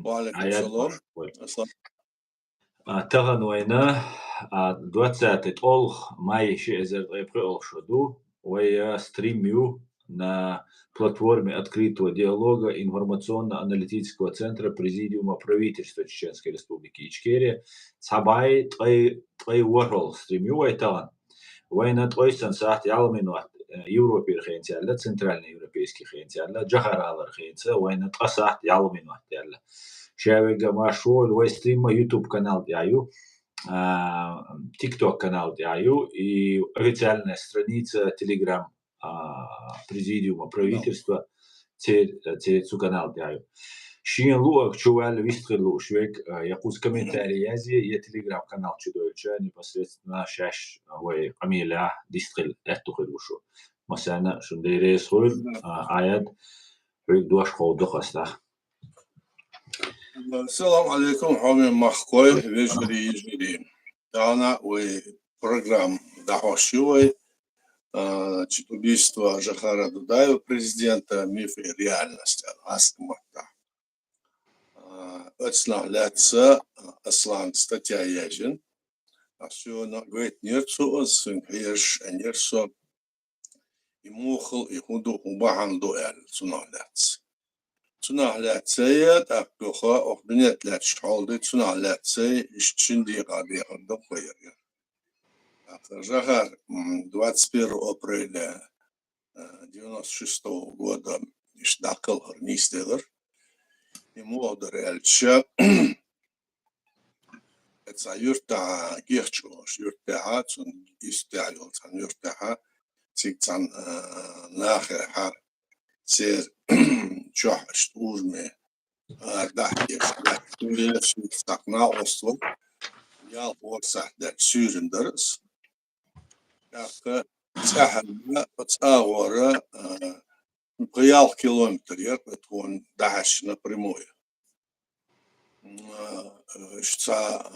وعليكم عياد السلام. مشكور. السلام. تغن وينا 20 أولخ ماي شيء زي أولخ شدو ويا стримю на платформе открытого диалога информационно-аналитического центра Президиума правительства Чеченской Республики Ичкерия. Цабай твой ворхол стримю вайталан. Война твой сансат ялмину Европе хенциалла, центральный европейский хенциалла, Джахаралар хенца, война тасат ялмину ялла. Шавега машол, вой стрима YouTube канал дяю. ТикТок канал дяю и официальная страница Telegram Президиума правительства цу канал дяю. Шин луак чувал вистрелу швек якус комментарий язи я Telegram канал чудовича непосредственно шаш вой амиля дистрел эту худушу. Масана шундерес хул аят вик дуаш ходохаста. السلام عليكم حومي مخكوي ويجري يجري أنا وبرنامج دعوة убийство Жахара Дудаева, президента, миф и реальность. Отслагляется Аслан статья яжен. А все говорит нерцу свинхеш нерцу и мухал и худу убахан дуэль цунагляется. Цунагляция так плохо охбинет лет шалды цунагляция ищинди гади хандам хуйер. Жахар 21 апреля 96 года иштакал харнистелер. Ему ударяльча это юрта герчош юрта цун истял цан юрта цикцан нахер сер чохш ужме дахтеш дахтеш стакна осло я орса да сюрендерс так сахна отсавора قيال كيلومتر يربطون 11 напрямую. Что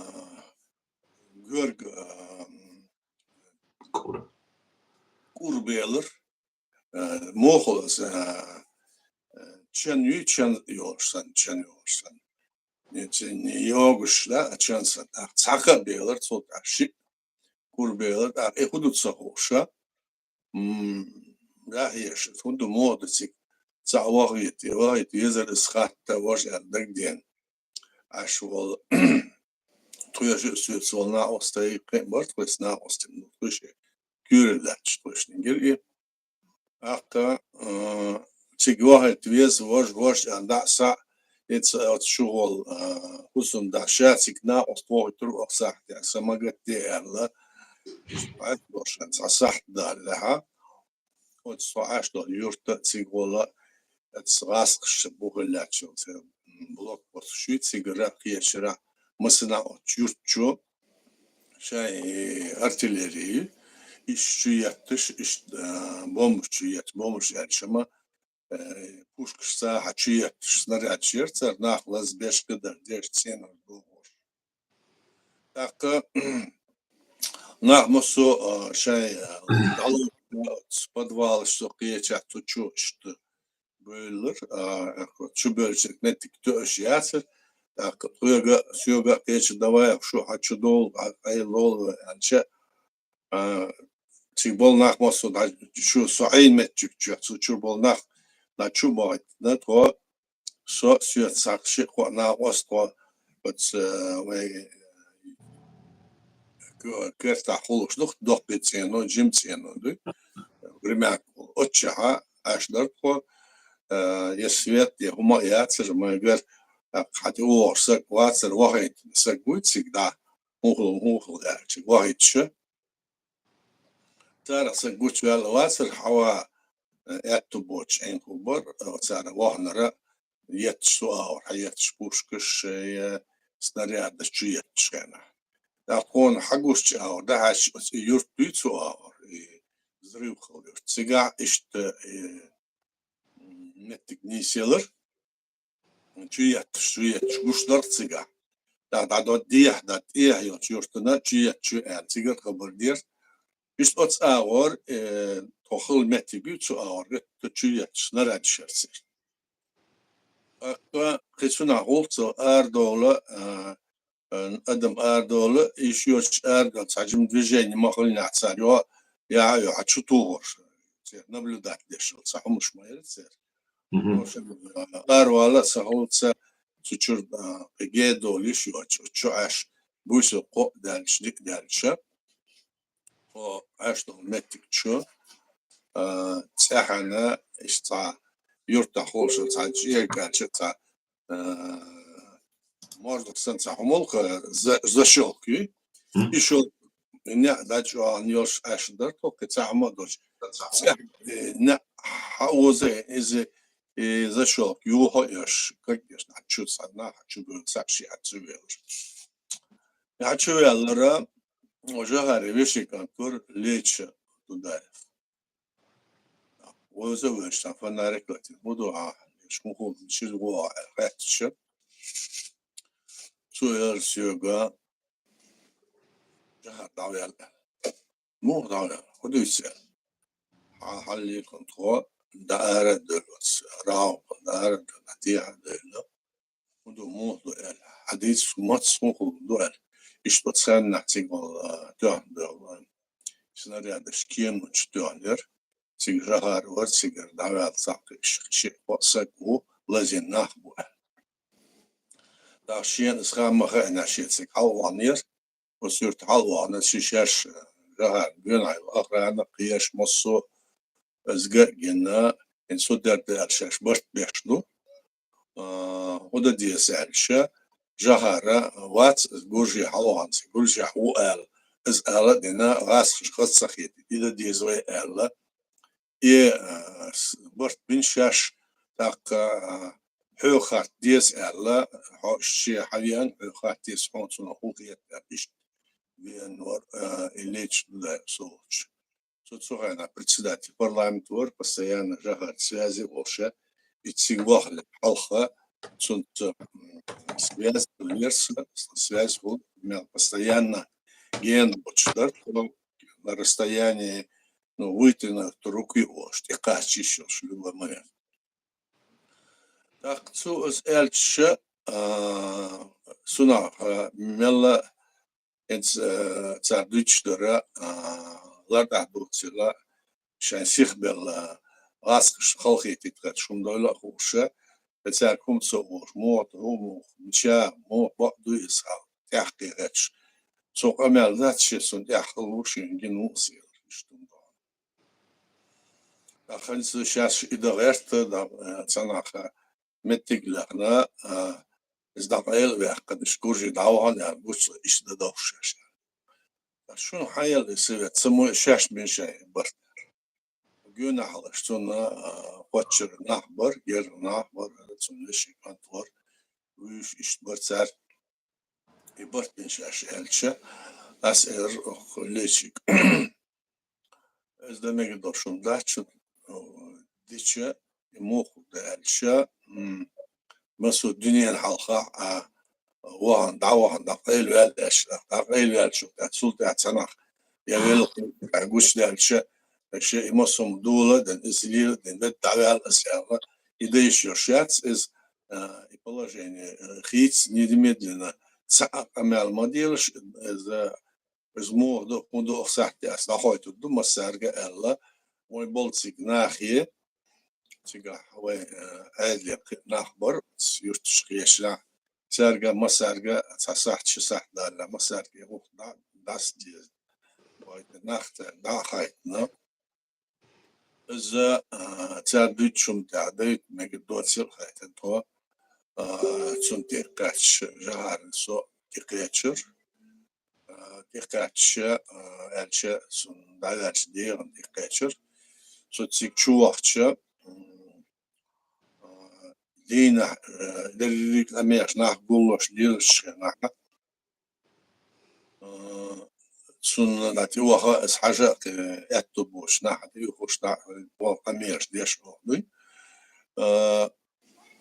Георг Курбелер мохолс чен йорсан. Не йогуш да ченсан. Цаха белер цот аши Курбелер эхудут сахоша. لا هي شو تقولوا موضة تعوضت يزر إسخات تواجه دقدين عشوال تويا شو سوالنا أستيقظ برضه بس نا أستيقظ تويش كيرلاتش تويش نجري أكا تيجوه تويز واج عند ساعة شغل خصوصا دعشات سكنا أسطوع تروح صح يعني سمعت ديالله بعد عشان صح دار لها вот соаш до юрта цигола цраск бухлячо блок посши цигра кешра масна отчурчо шай артиллерии ищуятыш бомбчуят ячма пушкса хачуят снаряд черцер нахлаз бешкада дерцена дугош так нахмосо шай подвал, что киечат чу что бөлөр чу бөлчек нетик төшясыр так туяга сюга киеч давай шу хачу дол айлол анча чигбол нахмосу шу соин метчик чу бол нах на чу бот на то со сюет сакши на осто вот вы كرتا خلوش دخ بيتسينو جيمتسينو دي برماك أتشها أشدركو يسويت يهما ياتسر ما يقول حتى هو سك واتسر واحد سكويت سكدا موخل يعني واحد شو ترى سكوت ولا واتسر حوا يتبوش عين كبر ترى واحد يتشوا أو حياتش بوشكش سنرياد شيء كنا تكون حقوش أو دهش يربيتو أو زريو خلير تيجا إشت نتك نيسيلر شوية شوشدر تيجا دا ديه دا إيه يشورتنا شوية تيجا خبر دير إشت أتس أور تخل متبيتو أور شوية نرد شرسير قسنا غلطة أردولة أدم أردولة يشيوش أردول تعجم движение مخلنا عتساريو يا عتشطور наблюдать лишь صح مش ما يرسل أرولا سهولت تشور بجدو ليش يوتشو عش بوسو قو دالش ديك دالشة أو عش متك شو تسحنا إشتا يرتا خوش تعجيه قالش تا можно сенса хомолка зашелки еще не дать аньош ашдер только цамодоч не хаузе из зашелк юхоеш конечно чувство на хочу был сапши отцевел отцевелра уже гаревиши контур лечь туда وزه وشتن فناركلت موضوع شموخو شلوا راتش سوير سيوغا جهة دعوية مو دعوية خدوش حالي كنترول دائرة دلوس راو دائرة دلاتيها دلو ودو موضوع حديث ماتس موضوع دوال إيش بتسان نحتيقل دوان دول سنريا دشكين وش دوانير سيجرهار ورسيجر دعوات ساقي شيء وصقو لازم نخبو داشين سخام مخنا شيء سك حوانير وسيرت حوان شيشاش جهار بيناي واخر انا قياش مصو ازقا جنا ان سودر دالشاش برت بيشلو ودا دي سالشا جهار وات جوجي حوان جوجي حوال از الا دينا راس خص سخيت اذا دي زوي الا برت بنشاش تاق حوخات ديس ألا شيء حاليا حوخات ديس حونسون حوقية بيش بينور إليش لا صوتش صوتنا председатель парламентор постоянно жахат связи вообще итсигвах حلقة صنت связь связь вот постоянно ген бочдар на расстоянии ну выйти на руки ош и качищу в любой момент так цу из эльча суна мела из цардучдера ларда бутсила шансих бел аск خلقي تتقد شمدولا خوشه بتاعكم تصور موت هو مشا مو بعضو يسال تحقيقش سوق امال ذات شيء سن يحلوش ينجنوسي خلص شاش إدارات دا تناخ متقلنا إزدقائل وقد شكورجي دعوان يعني بوش إيش دا دوش شنو حيا اللي سوى تسمو شاش من شيء برد جونا حلشتونا قاتشر نحبر غير نحبر تسمو شيء كنتور ويش إيش برتار يبرد من شاش هالشة أسئر ليشيك إذا ما يقدرشون داتشون ديشة موخو دالشة مسو الدنيا الحلقة وان دعوة دقيل والأش دقيل والشو تحصل تحتناخ يغيل عجوش دالشة الشيء مسو دولة دن إسليل دن بالدعوة الأسئلة إديش يرشات إز يبلاجيني خيتس ندمدلنا ساعة أمال مديرش إز موضوع صحتي أصلاحات الدم السارقة ألا ويبولتسيك ناخية تيجا هو عادي نخبر يرتش قيشنا سارقة ما سارقة تصحت شو صح لا ما سارقة هو داس دي وايد نخت داخايتنا إذا تعديت شو تعديت ما قدوت سير خايتن تو تسنتي قاتش جهار سو تقيتشر تقيتش ألش سن دايرش ديرن تقيتشر سو تسيك شو وقتش لينا دريك أميش ناخ بولش ليش ناخ سن ناتي وها إس حاجة أتبوش ناخ يخش ناخ أميش ليش بودي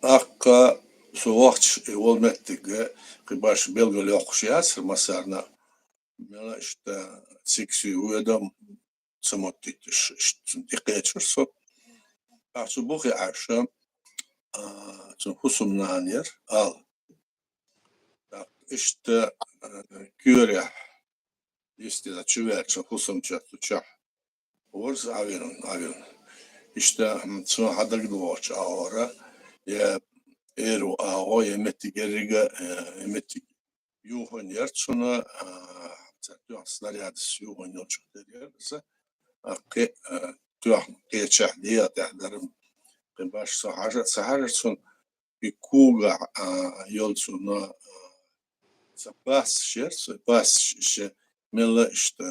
أكا سو وقت يقول متك قباش بيلقى ليخشياس مسارنا ملا إشتا سيكسي ويدم سموتيتش تقيتش سو أحسبوخي عشان husum nanir al. İşte göre işte da çüverçe husum çatı Orz avin. İşte sonra hadak doğaç ahora ya eru aho yemetti geriga yemetti yuhun yer sonra tu snaryadis yuhun yer çok deriyse akı tu geçah diye derlerim baş sahaja son bir kuga yol sonra bas şer bas işte mella işte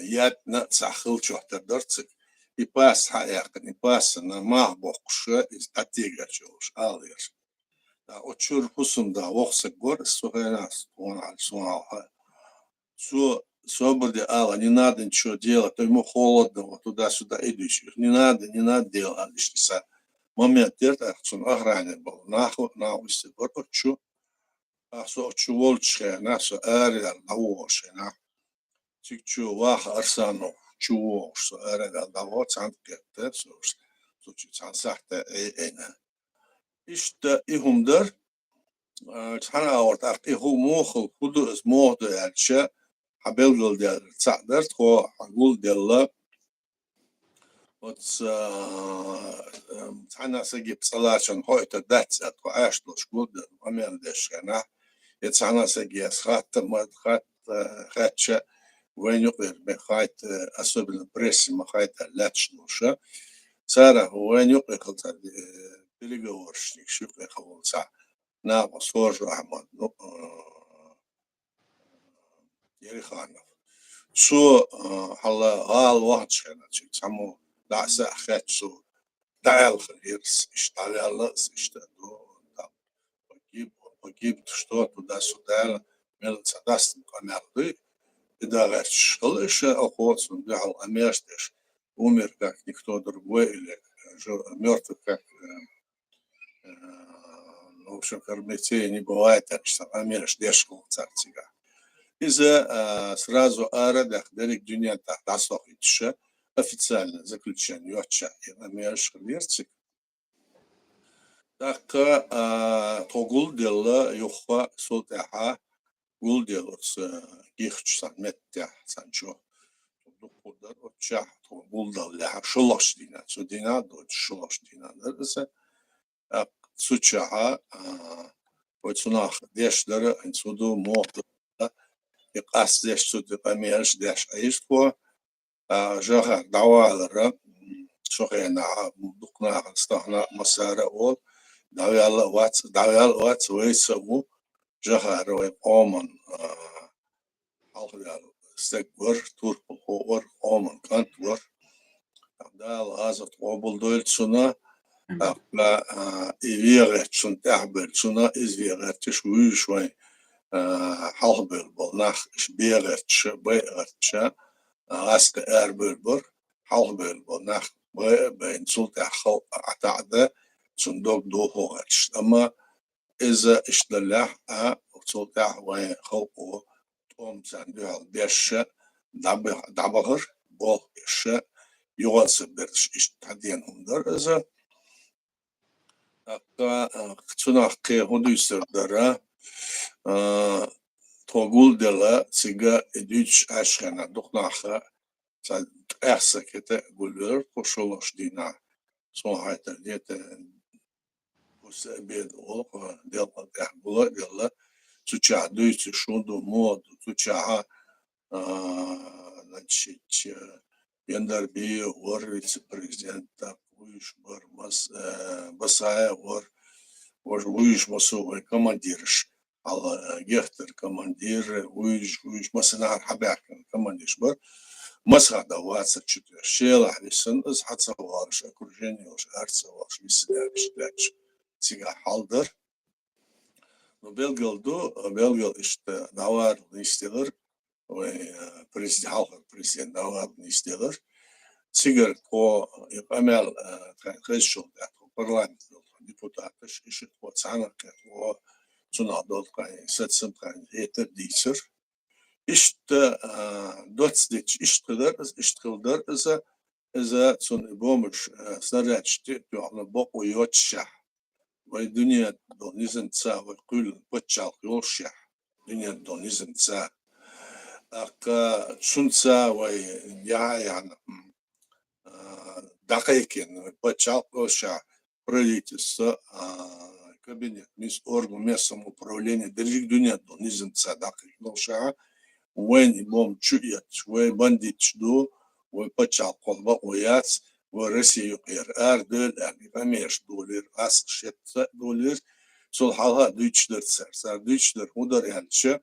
yatna sahil çohtardırtık İpas hayakın ipasına mahbokşu atigaçoş alır. O çür husumda oksa gor suhenas ona Все будет, Алла, не надо ничего делать, ему холодно, вот туда-сюда идешь. Не надо делать, лишь момент это, что охране был, нахуй, что, что волчье, наша ария, лавоше, Чикчу вах арсану, чуо, что ария, лавош, анткетте, что чансахте эйна. İşte ihumdur, sana ortak ihu muhul, kudu is muhdu elçe, habelgul der tzadert, ko agul della, sana segi psalachan hoyta datsat, ko ashlosh gudder, amel deshkana, sana segi хатча, венюкер бехайт, особенно прессе, махайт лячнуша, цара венюкер, переговорщик, шукер, хаволца. На схожу Ахмад Ериханов. Шо хала واحد شنا شيء سمو دعسة أخذ شو دعال خيرس اشتغل اشتغلوا погиб что туда сюда мел садаст камерды и даже школыше охотсон дал амештеш умер как никто другой или мертв как в общем, Кармете не бывает, так что Амирш дешкал царцига. Из-за сразу Арадах Дерек Дюнята Тасохича официально заключение Йоча и Амирш Лерцик. Так Тогул дела Юха Султаха Гул делал с Гихч Санметя Санчо. Духудар Оча Тогул дал Ляха Шулоштина. Судина дочь Шулоштина. Сучаха, вот дешдера, инсуду мохта, и кас деш суд памеш деш аишко, жаха давалра, шохена, дукна, стахна, масара ол, давял вац, вейсаму, жаха рой оман, алхлял, стеквер, турпуховер, оман, кантвер, дал азат обл дойльцуна, إيفيرت شن تعبر شنا إزفيرت شوي شوي حلبر بالنخ شبيرت شبيرت شا غاسك أربر حلبر بالنخ بين سلطة خل أعتقد صندوق دوهوش أما إذا إشتلح سلطة وين خلقه توم صندوق بيش دبهر بول بيش يوصل برش إشتادين هندر إذا Цунахке худуйсердара тогул дела сига эдюч ашхана духнаха эхсакете гулвер пошолош дина сонхайтер дете бед ол дела була дела цуча дуйцу шунду моду цуча значит яндар би вор вице-президента Уйшбар Басая вор Уйш Масу командирш على جهتر كماندير ويش مسنار حباك كمانديش بر مسخ دوات سكشت شيل حديثن از حد سوارش اكورجيني وش ارت سوارش بيسلاش داش سيغا حالدر بلغل işte davar istiyor ve prezident davar istiyor Сигар по Амел Хэшл, парламент депутатыш, ишит по Цанак, по Цунадол, Сетсем, Этер Дисер. Ишт Доцдич, Ишткилдер, за إذا سن بومش سرعتي تقول بقو يوتشح والدنيا دونيزم تسا وكل بتشال يوشح دنيا دونيزم تسا أك شنسا ويا يعني دقيقين بتشال يوشح правительство кабинет мис орган местного управления держит дунья донизм тса дақиқ ношаа وين بوم شويت وين بندي شدو وبتشال قلبه وياس ورسي يقير دول يعني فميش دولار أسق شت دولار سول حالها دويتشلر سر دويتشلر مدر يعني شو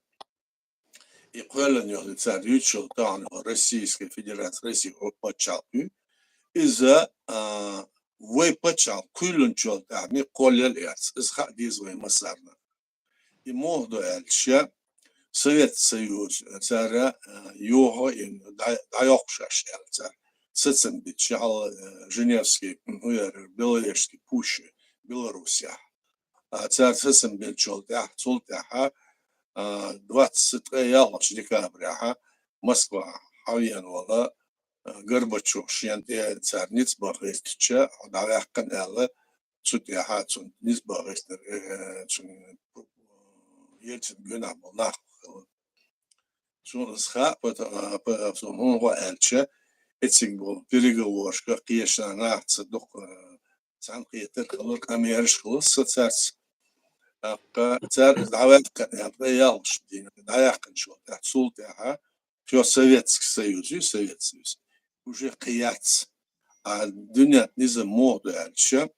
يقول إن يهدي سر دويتشل تاعنا روسيسكي فيدراسيون روسيا وبتشال إذا وبتشال كلن شل تعني كل الإرث إذا ديز وين مسارنا يموضوع الشيء Совет Союз цара його дайокшаш цар сыцем бичал Женевский Белорусский пущи Белоруссия цар сыцем бичал цултаха 23 декабря Москва хавьян вала Горбачев шенте цар ниц бахистча давяккан ала цутяха цун ниц бахистер цун Ельцин гына болнах Сунсха, потому что Эльче, этих был переговорка, конечно, на цедок Санкт-Петербург, колор американский социалист, царь давает, я дин, дая кончил, отсюда, все Советский Союз, уже кияц, а дуня не за моду Эльче,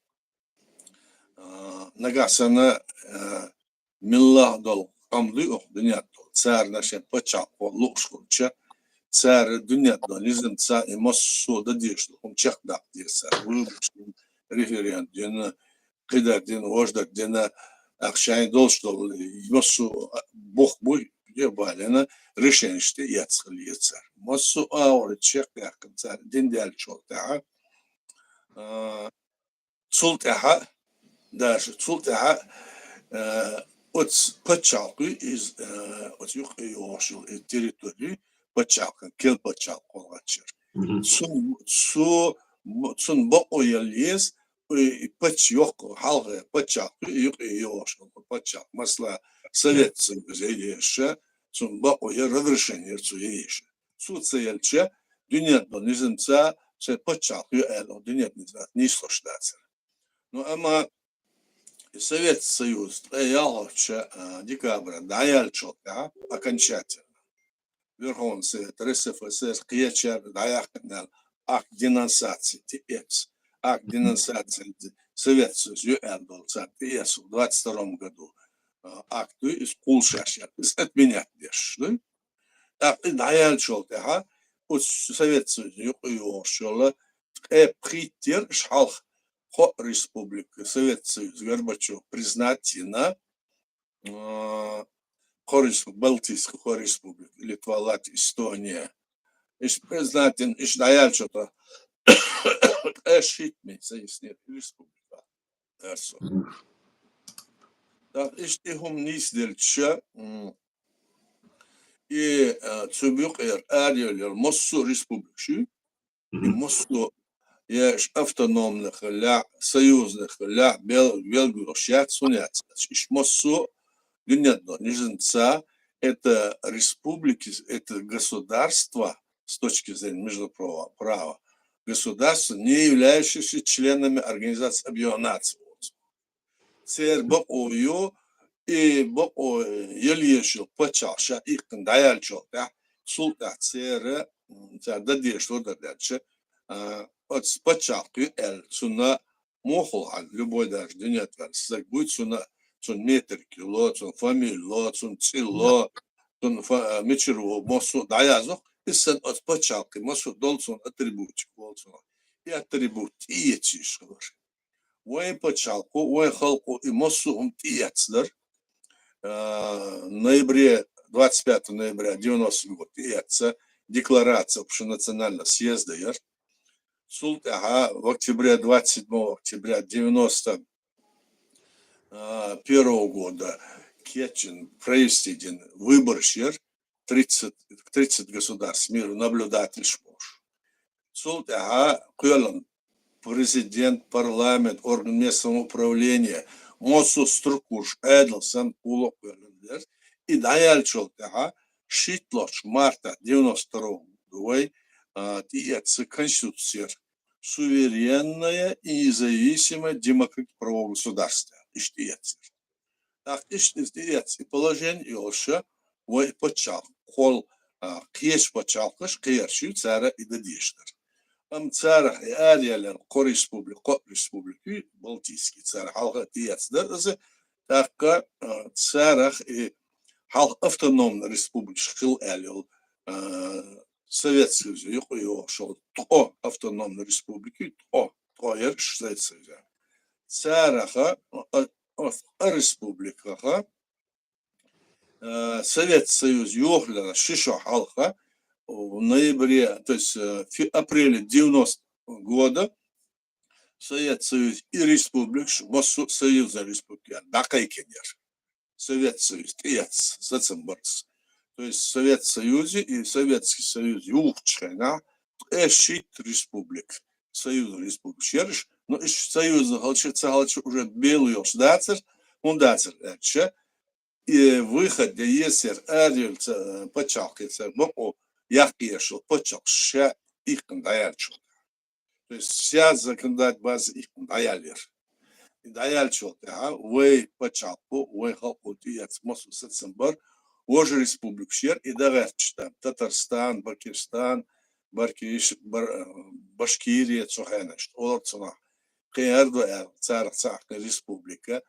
нагасана милла дол, камлю, дуня царь наши почал лукшкунча царь дуня донизм царь и массу дадишло он чех да дирса выборный референт дина кида дина ожда дина акшайн долшто массу бог бой ебалена решение что яцхли царь массу аур чех як царь дин дальчо та султаха даже султаха от почалки из от юг йошил территории почалка кел почалка лачер сун бо оялес и почёк халга почалка юг йошил почалка масла Совет Союза сун бо оя разрешение цуеш суцелче dünya donizmца се почалка эл dünya не слушается но ama Совет Союз приехал декабря, даяльчо, окончательно. Верховный Совет РСФСР кричал, даякнал, акт денонсации, типец, акт денонсации Совет Союз юэндол, типец в 22 году, акт из Кулшаша, отменять дешь, да? Так, даяльчо, от Совет Союз юэндол, притер шалх, Республика, Совет Союз, Горбачев признать на Балтийскую республику, Литва, Латвия, Эстония. Иш признать, иш даял что-то, эшитми, союзная республика. Так, иш тихом низдельча, и цубюк адиолер, Моссу республики, и Моссу Есть автономных, союзных, белгородщат, сунят. Ишмосу, гнедно, ниженца, это республики, это государство, с точки зрения международного права, государства, не являющиеся членами Организации Объединенных Наций. Церь Бакою и Бакою Ельешил почался, их кандаяльчил, султа церь, дадеш, что дадеш, от спочатку суна мохол любой даже дня так будет суна сун метр кило сун фамило сун цило сун мечеру мосу даязок и сын от спочатку мосу должен атрибутик и атрибут и чишкор ой почалку ой халку и мосу тиецлер ноябре 25 ноября 90 год тиеца декларация общенационального съезда Султаха в октябре 27 октября 91 года Кетчин провести выбор 30 государств мира наблюдатель шмош. Султаха Кöln президент, парламент, орган местного управления, мосу структур Эдлсон улок Кölnler и даяльчолтаха шитлоч марта 92 года тиец конституция суверенное и независимое демократическое правовое государство. Иштиец. Так иштиец и положение Илша вой почал. Кол кеш почал, кеш кешью цара и дадиштер. Царах и Ариален Ко республики Балтийский царь халка тиец дерзе так царах и хал автономная республика шил Алил Советский Союз его шел то автономной республики то Советский Союз цараха республикаха Советский Союз юхляна шишо халка в ноябре, то есть в апреле 90 года Советский Союз и республик, Союза республики, Дакайкенер, Советский Союз, Тец, Сацембарц. То есть Советский Союз и Советский Союз Юхчена, Эшит республик, Союз республик. Шерш, но из Союза Галчица уже белый дацер, он дацер, и выход, где есть Ариэль, почалкается, но я кешил, почал, ша их кондаяльчил. То есть вся законодательная база их кондаяльер. И даяльчил, вы почалку, вы халку, тиец, мосу сацембар, уже республик шер, и давайте Татарстан, Башкирстан, Башкирия, Цухайнаш, Оларцуна. Кеерду царь республика,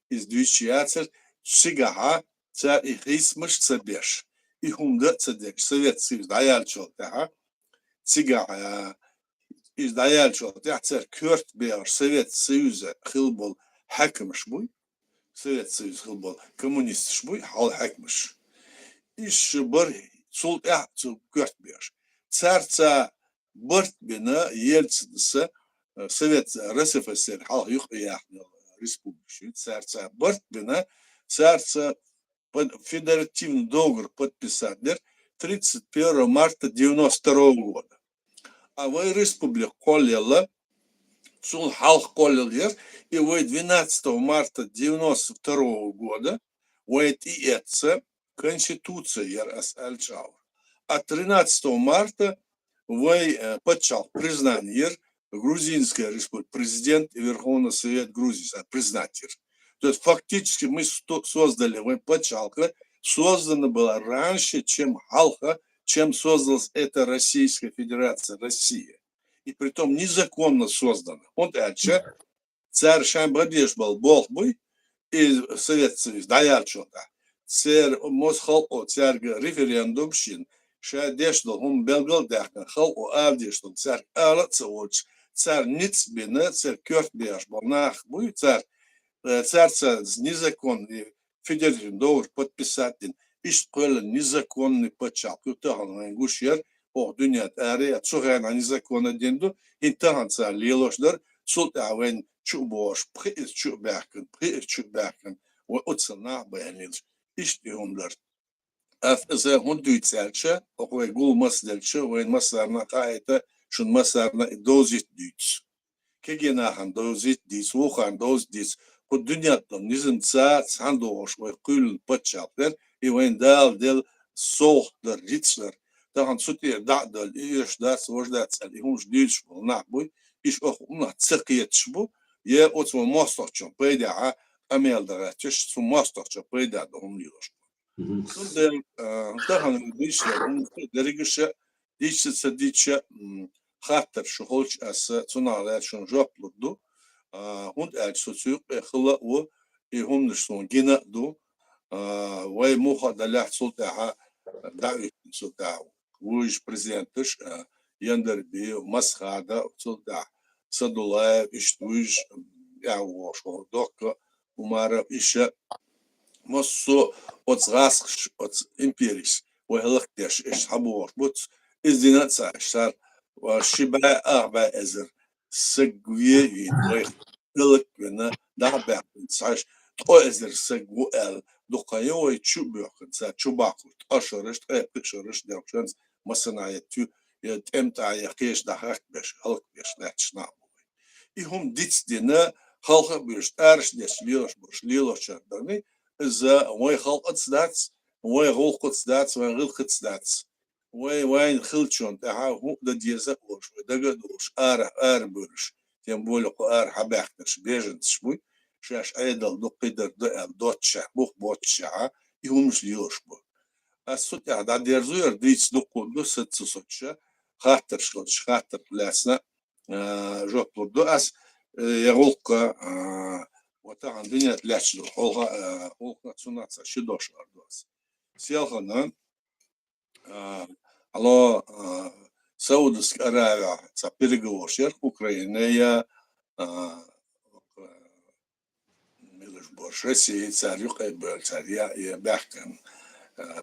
из движущаяцер, Шигаха, царь и хисмыш цабеш. И хумда цадек Советский Союз даяльчил цига из даяльчил царь Кёрт бер Советский Союз хилбол хакмыш буй Советский Союз хилбол коммунист буй хал хакмыш иш бар сул Кёрт бер царца барт бина ельцинса Совет РСФСР хал юх яхнил республики царца барт бина царца федеративный договор подписали 31 марта 92 года. А вы республика колела, сул халх колел, и вы 12 марта 92 года вы это конституция РС Альчаур. А 13 марта вы почал признание Грузинская республика, президент и Верховный Совет Грузии признать. То есть фактически мы создали, почалка создана была раньше, чем Халха, чем создалась эта Российская Федерация, Россия. И притом незаконно создана. Он дальше, царь Шамбадеш был Болбой, и Советский Союз, даярчота. Царь Мосхал, царь референдум шин, Шадешдал, он белгал дахна, хал о авдешдал, царь Алацевоч, царь Ницбина, царь Кёртбеш, Болнах, буй царь, царца незаконный федеративный договор подписатель, ишкола незаконный почал. Кутахан гушер, дунят аре, отсухана незаконно денду, и таганца лилошдар, султавен чубош, приз чубакен, оцена бэнилж, иштиумдар. За хундуйцальча, окой гул масдальча, вен масарна кайта, шун масарна дозит дюц. Кегенахан дозит дис, ухан доз дис, под дунятом низм цандош, вен кюлен почаплер, и вен дел сох дер рицлер, тахан сутир дадал, иш дас вождацал, и хунж дюч был нахбуй, иш охуна циркиетшбу, je od svoj mostovčom pejda, a mel da rečeš, su mostovčom pejda da umljivoš. Tahan dišle, derigiše, dišle se diče, hatter şu holç asa, tunala şun joplurdu, hund el sosyuk, khla u, humnish son gina du, vay muha da laht sultaha, da'it sultaha, wuj prezidentish, yander bi, maskhada, sultaha. Sadulaev, Iştuj, Yavoş, Dokka, Umara, İşe, Mosso, Otsrask, Ots Imperis, Vehelakdeş, Habuor, Buts, İzdinat Saşlar, Şiba, Arba Ezer, Segviye, Vehelakvena, Darbek, Saş, O Ezer, Segu El, Dokayo, Çubuk, Çubakut, Aşarış, Epişarış, Devşans, Masanayetü, تمتع يقيش دهك بش خلق بش ناتشنا هم ديتس دينا خلق بش ارش ديش ليوش شردني إذا وين خلق تسداتس وين غلق تسداتس وين غلق تسداتس وين خلتشون تاعها هو ده ديزك وش دقدوش برش تيم بولق حباختش بيجن تشبوي شاش ايدل دو قدر دوتشا بوتشا يهمش ليوش بو الصوت دا ديرزوير ديتس دو ست صوتشا خاطر لاسنا جوب دو اس يغلق وطبعا دنيا تلاش دو حولها تسوناتسا شدوش اردوس سيالخنا على سعودسك أرايا تبيرجوشير أوكرانيا ملش برش Россия царюк эбел царя и бахтен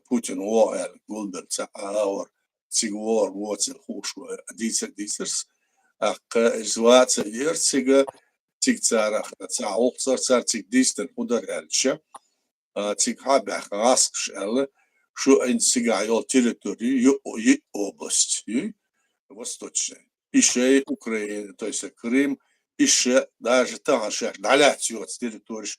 Путин воэл гулбер цааур цигвор воцел хушу дисерс ак извац ерцига циг царах цааук цар циг дистен удар элче циг хабах аскшел شو انسجايو территорию и область восточная. Еще Украина, то есть Крым, еще даже там же далеко от территории,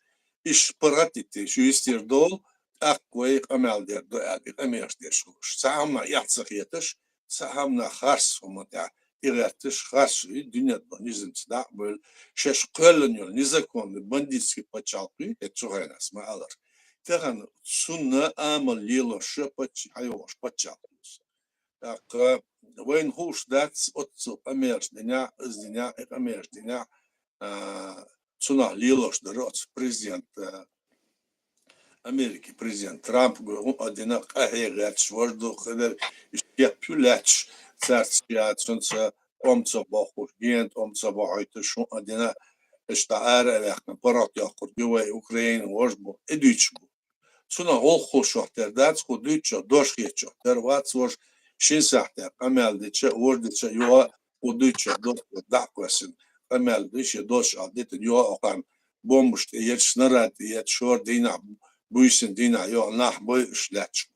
еще паратиты, еще есть дол, а кое амелдер до амештер шуш. Сам яцахетеш, сам на харсумата, иратеш харсу, и днят низенц да был, шеш колониал, незаконный бандитский почалки, это чугайнас маалар. تغن سنة آمل ليلو شبتش حيوش بتشاقلس. так وين هوش داتس أتصل أميرش دنيا إزدنيا أميرش دنيا سنة ليلوش دروتس президент أمريكي президент ترامب قو أدينا قهي غاتش وردو خدر يبيولاتش سارتشيات سنسا صباحوش جينت صباحيتش أدينا اشتعار ألاقنا برات يأخذ جوا أوكرانيا وجبو إديتشبو سنا غول خوشوختر دات خو دوچو دوش خيچوختر وات وش شينساختر امل ديچه ور ديچه يو خو دوچو دوش داقوسن امل ديچه دوش اديت يو اقام بومشت يچنرات يچور دينا بويسن دينا يو ناح بوش لاتش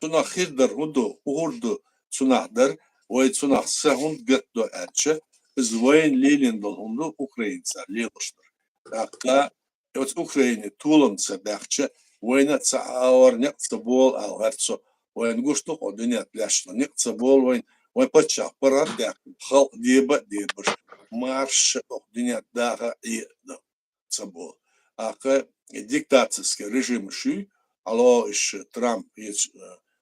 سنا خيردر هدو اورد سنا در وي سنا سهون گتو اتچه زوين ليلين دولهندو اوكرانيسا ليلوشتر داقا يوت اوكراني تولنسا داخچه وين تسعور نقصبول أو هرتسو وين قشطو قدنيا تلاشنا نقصبول وين بتشا برا داك خل ديبش مارش قدنيا داها يدا تسبول أكا ديكتاتسكي رежим شي على إيش ترامب يش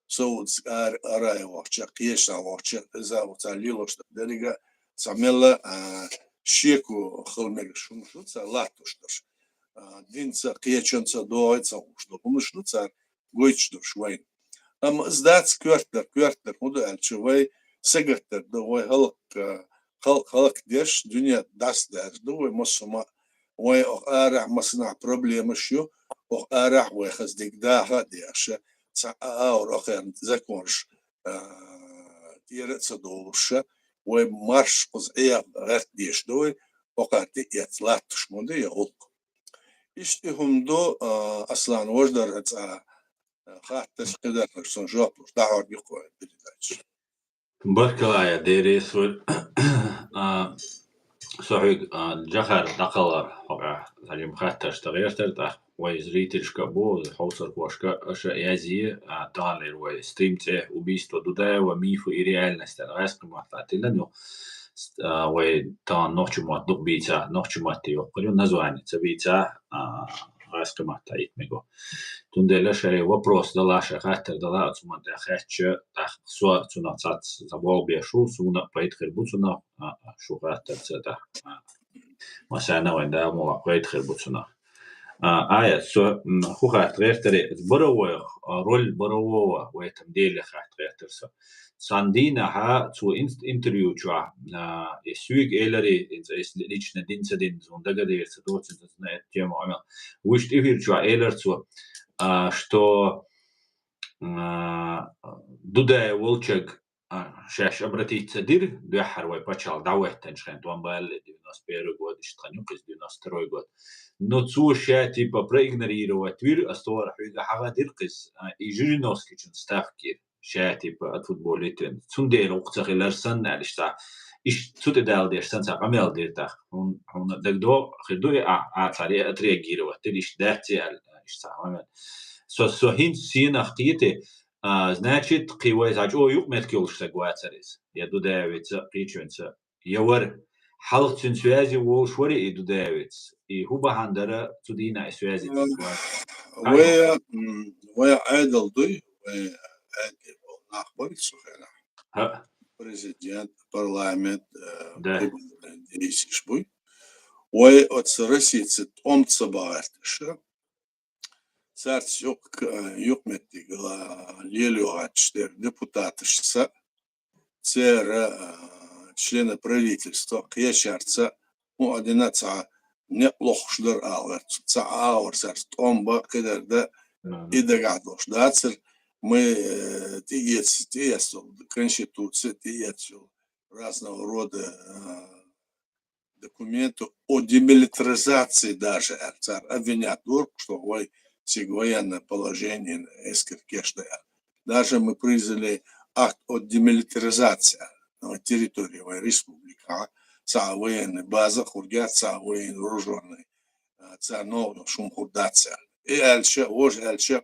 سعودس أراي وقتها قيشنا وقتها إذا وتعليلوش درجة ساملا شيكو خلمك شو تسلاتوش دينца قيچنца دويца что помнишь цар гойчдор швайн здats квартер муду алчвай сегертер довой халк деш дюня дас даш довой мосма وي أرح مصنع проблемы شو أرح ويخزدك داها ديش أو آخر زكونش تيرت صدوش ومارش قزعية غير ديش دوي وقعتي يطلعتش مودي يغلق إشتهم دو أصلاً وجدر خاطر قدر نرسون جوابلوش دعوة بيقوى بديداش بارك الله يا ديريس صحيح جخر دقلر حقا زي مخاطر تغيرتر ده ويزريتش كابو حوصر كوشكا أشياء يزي تغلر وستريمته وبيستو دودا وميفو إريال نستغاس كما تعتلن وتان نوچمات دوق بيتا نوچمات يوقريو نزواني تبيتا غاس كما تعيد ميغو тундела шаре вопрос дала шахатер дала цумат ахач ах су цуна цат забол бешу суна поэтхер буцуна шухатер цата масана венда мо поэтхер буцуна ая су хухатер тери боровой роль борового в этом деле хатер су сандина ха цу интервью чва исюг элери из лично динцидент зондагадер ситуация на эту тему вышт эфир чва элер цу что Дудая Волчек шаш обратиться дир дуахар почал давать теншен туамбал 91 год и штанюк из 92 год но цуша типа проигнорировать вир астор хуига хага диркис и жириновский ставки شاتي فوتبوليتين سندير وقت خلرسن علشتا إيش تودال ديرسن ساقمل ديرتا هون دقدو خدو عطاري أدري جيرو تريش داتي على إيش ساقمل سو هين سين أختيته значит قوي زاجو يوق متكيلش تقواتريز يدو داويت قيچونس يور حلق تنسوازي وشوري يدو داويت هو بهندرة تدينا سوازي تقوات ويا عادل ضي ويا عادل نخبر سخنا ها президент парламент да десиш буй ويا отсрасится омцабартыша царц yok метигла лелюачтер депутатышса цера члены правительства кьячарца у 11 не лохшдер алер цааур царц омба кедерде идегадош дацер мы тиецел конституция тиецел разного рода документы о демилитаризации даже царь обвинят что ой военное положение эскеркешное. Даже мы признали акт о демилитаризации на территории республики. Ца военная база, хургят, ца военные вооруженные, ца новый шум хурдация. И дальше, уже дальше,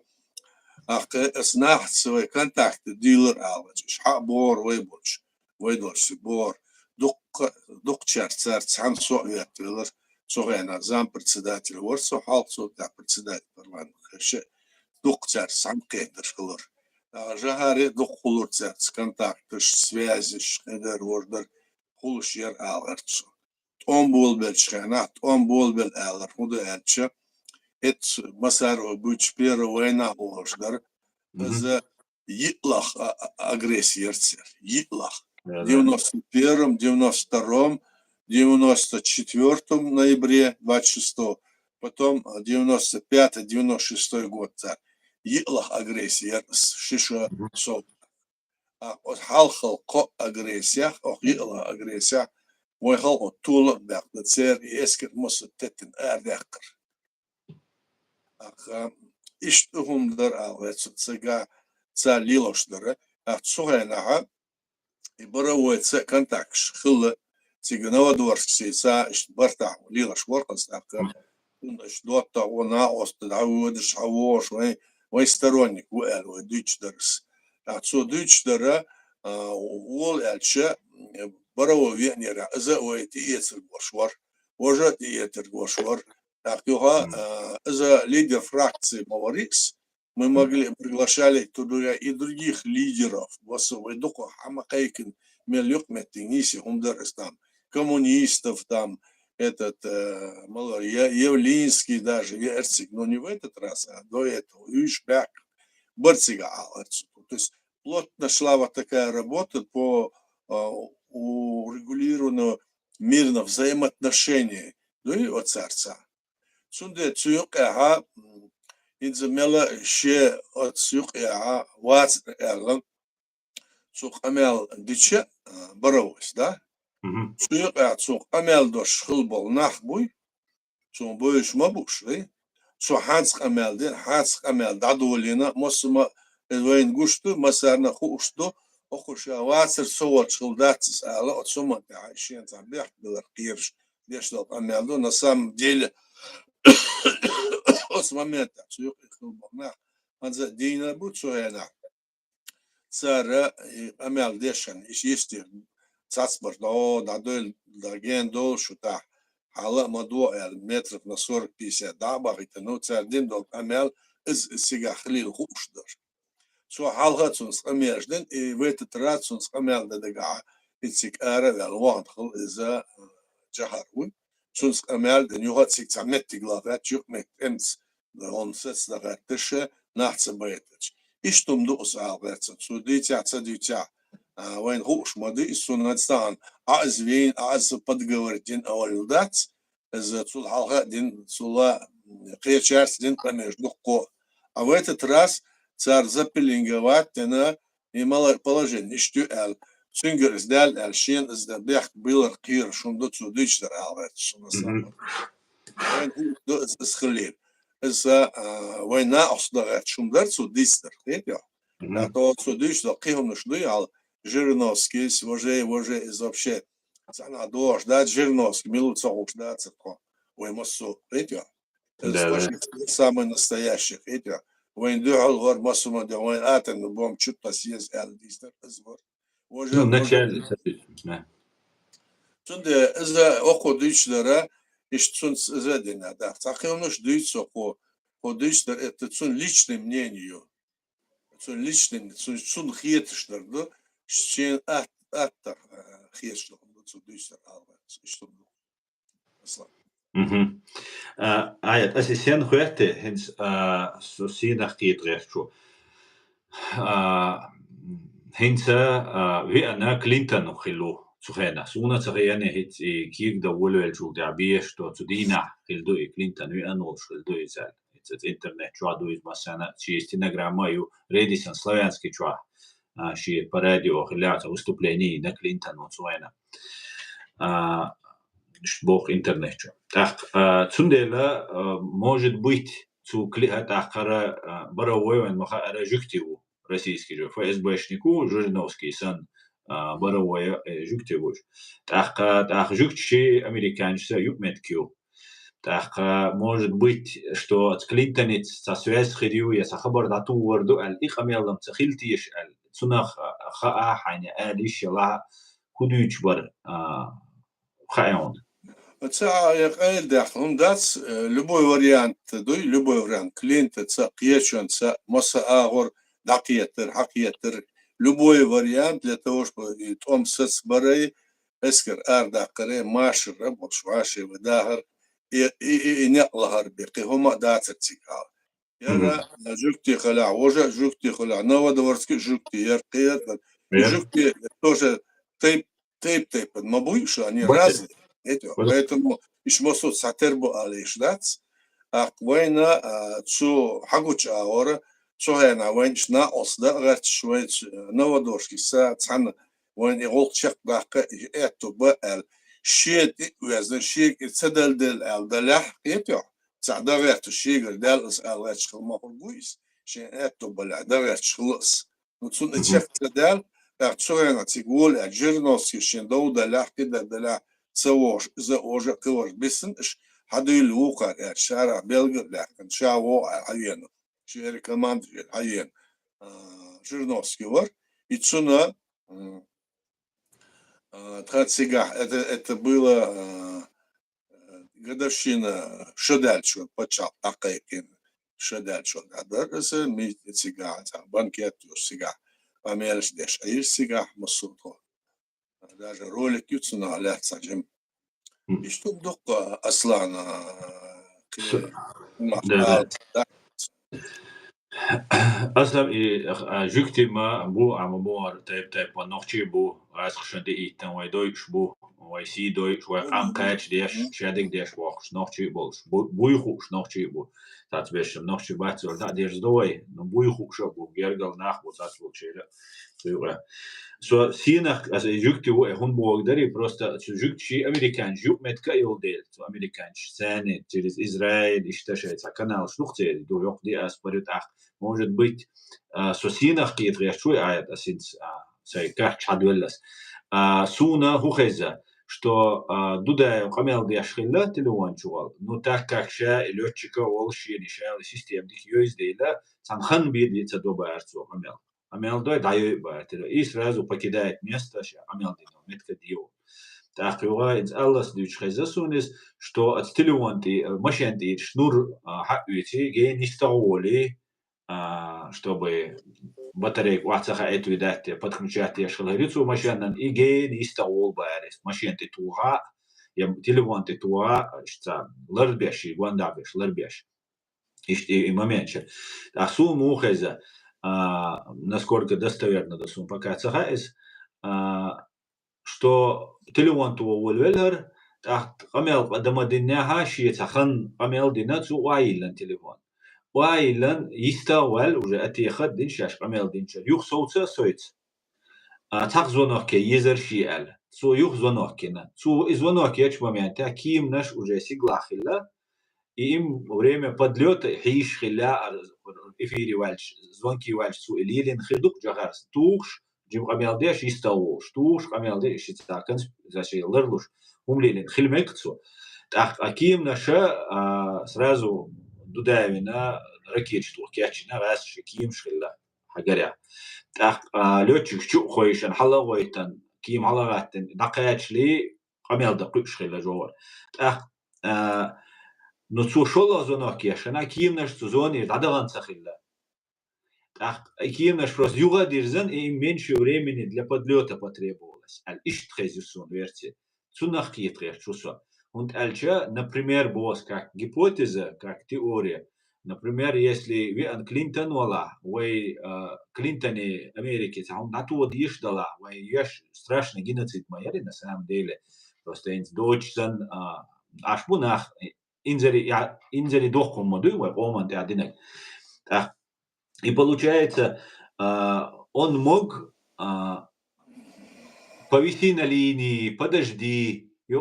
знах свои контакты, дилер алочь, хабор, выборч, бор, дукчар, царь, сам совет, صغيرنا زام председатель ورسو حالصو تاع председатель парламент خش دوقتر سام قيدر شكلر جهاري دوقلور تاع контактش связиш قدر وردر خلش ير аларчо он бол белчханат он бол бел алар худа алча эт масаро буч первая война болждар за итлах агрессиерцер итлах 91-м 92-м 94 ноябре 26, потом 95-96 год. Итлах агрессия шиша сов. А от халхал ко агрессия, итлах агрессия, мой хал от тула бак, да цер и эскер мосу тетин эрдекр. Иштухум дар алвецу цега ца лилошдара, цугайнаха и баравойца контакш, хилла Цыганова дворцы, барта, лила шворкас, так, что-то она осталась, шавош, мой сторонник, уэль, дичдерс. Отцу дичдера, уол эльче, барово венера, за уэти ецер гошвар, уже ецер гошвар. Так, за лидер фракции Маварикс, мы могли приглашали туда и других лидеров, восовой духа, Хамакайкин, Мельюк Метиниси, Умдарестан. Коммунистов там, Явлинский даже, Верцик, но не в этот раз, а до этого, Юшбяк, Барцига. То есть плотно шла вот такая работа по урегулированию мирных взаимоотношений до царца. Сунде цюкаха, инзамела ще от цюкаха, вац эллен, цукамел диче, боровось, да? Суйqat soq ameldosh xilbol naxbuy soq boyush mabush ve soq hansk amelden hansk amel dadolina mosma elwayn gushtu masarna khushtu okhusha wasir sowat xildats ala otsuma taishin tabiht bil qirsh desdal ameldo на самом деле osmamenta soq xilbol nax anza dina bu soyana sara amel deshan ish yestir Цацбар, надоль, даген дол, шута, хала мадуа, метров на 40-50, да, бахита, ну, цардин дол, амел, из сега хлил хушдор. Со халга цунс амежден, и в этот раз цунс амел дадага, и цик ара, вялван, хл, из-за джахаруй, цунс амел, да нюга цик цамнетти главят, чукмет, эмц, да он сец дагат, тыше, нахца баэтач. И что мдус алгерца, цудитя, цадитя, وين هوش ماضي السنة عز وين عز подговорить أولدات إذا تصل حلقة دين تصل قياشات دين قناش دقة а в этот раз царь запеленговать на немало положение что эл сингер издал эл шен издабех был кир шум до цудич дар алвет шум сам вين до схлеб إذا وين أصدقائك شم дар цудич дар хлеб А то судишь, что кем нужны, а Жириновский, уже из вообще, она должна ждать Жириновский, милуца ждать, ой, массу, видите? Да. Самый настоящий, видите? Войн дюрал гор массу модел, войн атен, бом чуть-то съезд, дистер, Ну, начальник, да. Çünkü za okuduşlara işte задания, да. Так он уж дается окудuşlar это цун личное мнение. Цун личное, цун хиетшler, да. Что от хиетшler, цун даются алга. Что аслан. Sen skötte hens så sina skidrescho. Hensa vi ana Clinton och khilo tsukhena suna tsagene hit kig da wolwel ju da biesh to tsudina khildo Clinton vi anol khildo izal it's internet chwadu iz masana chi стенограмма ю редисан славянский чва ши по радио khilata выступление на Clinton und so einer бог интернет. Так, цундела может быть цу клихатахара баровой маха жуктиву российский же ФСБшнику Жириновский сан баровой жуктиву. Так жуктши американцы юпметкю. Так может быть что от Клинтонец со связь хирю я сахабар дату ворду ал ихамелам цахилтиш ал цунах хаа ханя алиш ла худуч бар хаон. Это я дахлым дац любой вариант, любой вариант. Клиент это кьечон, это масса агор дакиетер, хакиетер. Любой вариант для того, чтобы том сец барей, эскер ардакаре, машер, бокшваши, выдагар, и не лагар беки, хома дацетикал. Я жукти халя, уже жукти халя, новодворский жукти, яркиет, жукти тоже тейп, мабуйши, они разные. Поэтому ишмосу сатербу алишдац, а война цу хагуч аора, цуэна войншна осда гачшвейц новодорский са цан войн иголчак бака эту бал шет уязн шек цедалдел алдалах эту цадагат шегер далс алгач махугуис шен эту бала дагат хлос ну цун чак цедал цуэна тигул жирновский шен доудалах кидалдалах سووش زوجة كوش بسنش هذا الوقع شارع بلغر لكن شاو عينه شير كمان عين جرنوسكي ور يتسونا تخات сигах это было годовщина шедальчо почал акайкин шедальчо да это ми сигах банкет сигах амелш деш ай сигах масуто даже ролик يتسونا على سجم يشتوك دق أصلا أصلا جوكتي ما بو عمبور تايب ونوخشي بو عسخشن دي إيتن ويدويش بو ويسي دويش وقام كاتش ديش شادك ديش وخش نوخشي بولش بويخوش نوخشي بو تات بيشم نوخشي باتزول دا ديش دوي بويخوش بو جيرغل ناخ بو تات بوكشيلا Så синах, alltså jukti hon богдари просто жукчи американ жук метка йолдел, то американ сцены через Израиль и считается канал шлухтери, до yok di аспорит ах, может быть, со синах кит решуй аят асинс сай как чадвеллас. Суна хухеза, что дуда камел диашхилла телефон чугал, но так как ша летчика волши решал систем дик юздейла, санхан бидится добавится камел. Амел дой даю бартер и сразу покидает место, амел дино метка дио. Так его из Аллас дючхезасунис, что от телефонти машинти шнур хаквити ге не стаули, чтобы батарейку ватсаха эту дате подключать я шаларицу машинан и ге не стаул барис. Машинти туга, я телефонти туга, что ларбеши, гуандабеш, ларбеш. И момент. Так су мухеза. Насколько достоверно да сум пока цахайс, что телефон туо волвелер, амел адамадиння хаши цахан амел динацу уайлен телефон. Уайлен истауэл уже атиехат диншаш амел динча. Юх соуца соиц. Так звонок езерши эл. Цу юх звонок кена. Цу звонок яч момента ким наш уже сиглахилла. И им время подлета хиш хиля эфире вальш, звонки вальш су элилин хидук джахарс туш, جيم قميالديش يستووش توش قميالديش يتاكنس زاشي лырлуш умлелин хильмекцу аким наша сразу дудаевина ракетчту кячина раз ким шхилла хагаря летчик чу خويشن حلقويتن كيم حلقاتن دقاچلي قميالدا قشخيلا جوار نو شولا زونوكيشنا كيم наш зоне дадаган сахилла Киев наш просто юга дирзан и меньше времени для подлета потребовалось. Аль ищет хезюсон верти. Цунах китрер чусо. Und альча, например, босс как гипотеза, как теория. Например, если вы ан Клинтон вала, вы Клинтоне Америки, он на то дишь дала, вы ешь страшный геноцид майяли на самом деле. Просто инс дочсан аж бунах инзери дохом моду, вы помните один. И получается, он мог повести на линии, подожди, и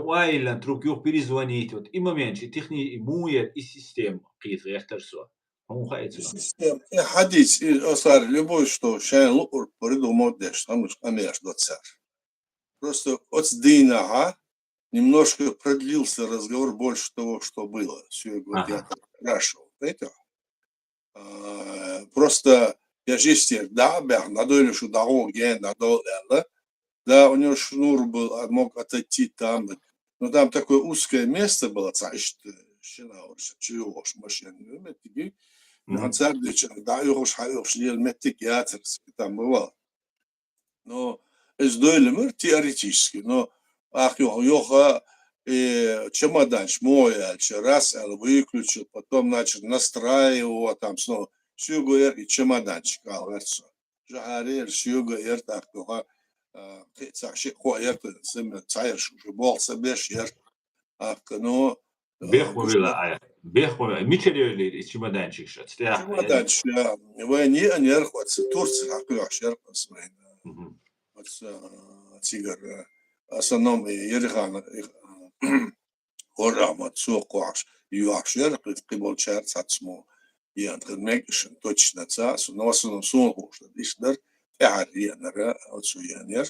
друг его перезвонить. Вот и момент, и техники, и муя, и система. Система. И ходить, и осар, любой, что шайн лур придумал деш, там уж амеш до царь. Просто от Дина немножко продлился разговор больше того, что было. Все, я говорю, я так спрашивал. Знаете? Просто я же да, надо что дорогу, да, у него шнур был, мог отойти там, но там такое узкое место было, там бывало. Но мир теоретически, но чемоданчик мой, раз выключил, потом начал настраивать его, там снова сюгуэр и чемоданчик, жарер, сюгуэр, так, цаши хоер, цаерш, бол себе шер, но Бехмовила, бехмовила, мичерили из чемоданчик, что чемоданчик, они архватся, Турция, как шер, посмотри, вот тигр, основном Ерхан, Орама, Цукаш, Юашер, прибыл чарц отсмо, и антренмекшен точно цас, но в основном сумку, что дишнер, фиарьянера, отсуянер.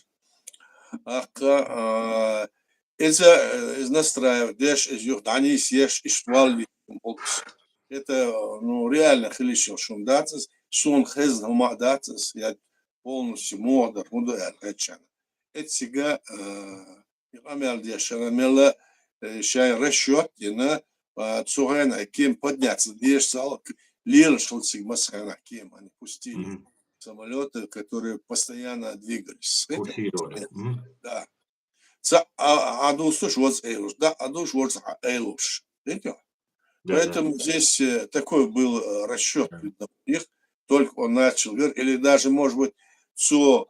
Из настраивать, деш, из юхдани съешь, и швали. Это, ну, реально хилищил шум датас, сон хез гума датас, я полностью модер, мудуэр, хэчан. Это сега, Амел Дешана Мела шай расчет, на Цугана, кем подняться, Деш сал, Лил Шелциг Масхана, кем они пустили самолеты, которые постоянно двигались. Да. Адуш вот Эйлуш, да, Адуш вот Эйлуш. Поэтому здесь такой был расчет у них, только он начал, или даже, может быть, Соу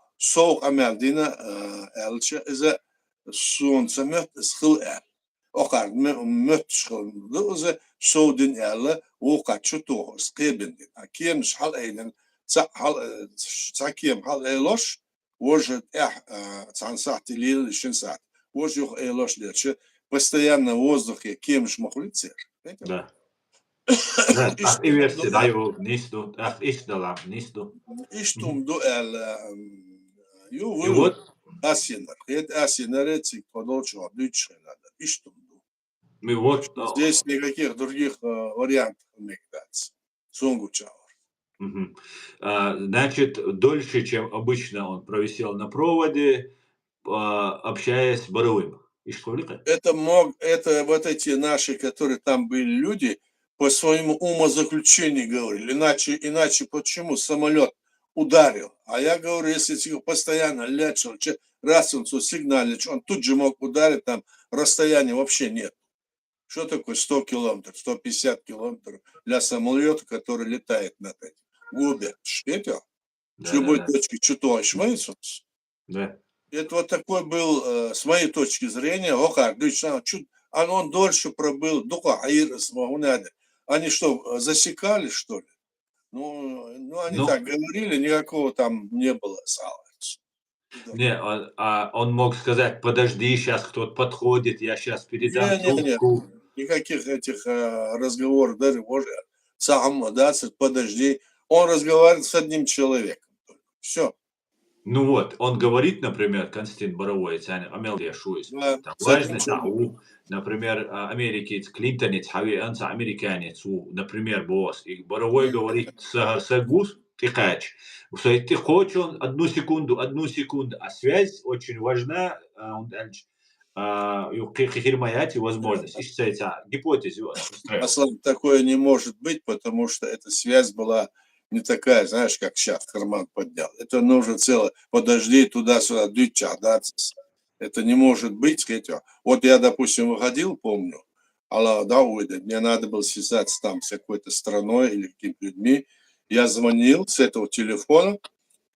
Амелдина Элча, из-за солнца мет схил эл. Окар мет схил, из-за соудин элла, окар чутого, скебендин. А кем шхал эйлен, цакем хал эйлош, может цансат или шинсат. Может эйлош лече, постоянно в воздухе, кем шмахлицер. Да. Ach, i версии, да, его нисту, ах, иштала, нисту. Иштум до эл, вот асинар, это асинар, цик подолчу, обычно надо, иштум до. Вот. Здесь никаких других вариантов не дать. Сунгучавар. Значит, дольше, чем обычно он провисел на проводе, общаясь с Боровым. Это вот эти наши, которые там были люди, по своему умозаключению говорили. Иначе почему самолет ударил? А я говорю, если постоянно лечил, раз он сигналит, он тут же мог ударить, там расстояния вообще нет. Что такое 100 километров, 150 километров для самолета, который летает над этим? Губер, что с любой точки чуток швейцарц. Да. Это вот такой был, с моей точки зрения, он дольше пробыл, они что, засекали, что ли? Ну они так говорили, никакого там не было сала. Не, он мог сказать, подожди, сейчас кто-то подходит, я сейчас передам трубку. Никаких этих разговоров, даже может, сам даться, подожди, Он разговаривает с одним человеком. Все. Ну вот, он говорит, например, Константин Боровой, Амел Яшуис, Да, там с одним важно, человеком. например, американец, Клинтонец, Анса американец, например, босс, и Боровой говорит, Сагус, Тихач, ты хочешь он одну секунду, а связь очень важна, он дальше, хирмаяти возможность, ищется гипотеза, устраивает. Аслан, такое не может быть, потому что эта связь была не такая, знаешь, как сейчас карман поднял. Это нужно целое, подожди туда-сюда, дюча, да, это не может быть. Вот я, допустим, выходил, помню, Аллах, да, мне надо было связаться там с какой-то страной или какими-то людьми. Я звонил с этого телефона,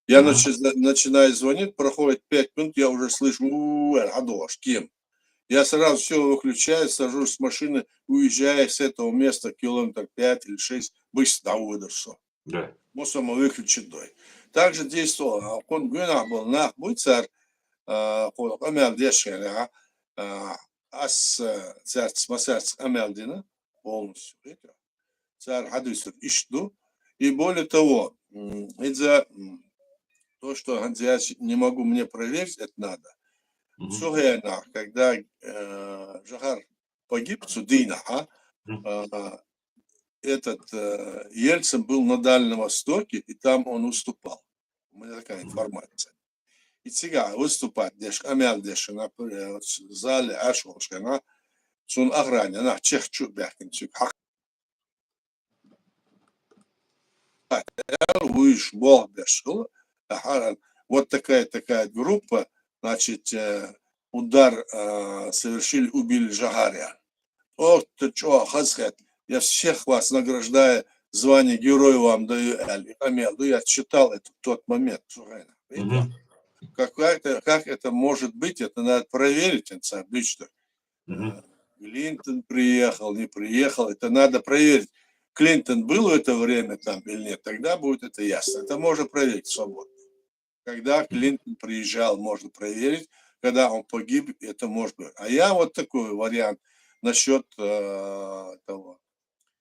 я Ага. начинаю звонить, проходит 5 минут, я уже слышу, Адош, кем? Я сразу все выключаю, сажусь с машины, уезжаю с этого места километр 5 или 6, быстро до Уидерса. Да. Мусор выключить дой. Также действовал, он гюнах был нах, будь царь, амел дешеля, ас царь смасарц амелдина, полностью, царь хадисов ишду. И более того, из-за то, что Ганзиач не могу мне проверить, это надо. Мгм. Сугайна, когда Жахар погиб, Цудина, Мгм. этот Ельцин был на Дальнем Востоке, и там он выступал. У меня такая Мгм. информация. И сега выступать, амял дешина, в зале Ашошкана, сун охране, на чехчу бяхкинчик, выш бог дешил, вот такая группа, значит, удар совершили, убили Жагаря. Ох ты чё, Хазхет, я всех вас награждаю, звание героя вам даю, Амелду. Я читал это в тот момент. Видите? Мгм. Как это может быть, это надо проверить, обычно. Мгм. Клинтон приехал, не приехал, это надо проверить. Клинтон был в это время там или нет, тогда будет это ясно. Это можно проверить свободно. Когда Мгм. Клинтон приезжал, можно проверить. Когда он погиб, это может быть. А я вот такой вариант насчет того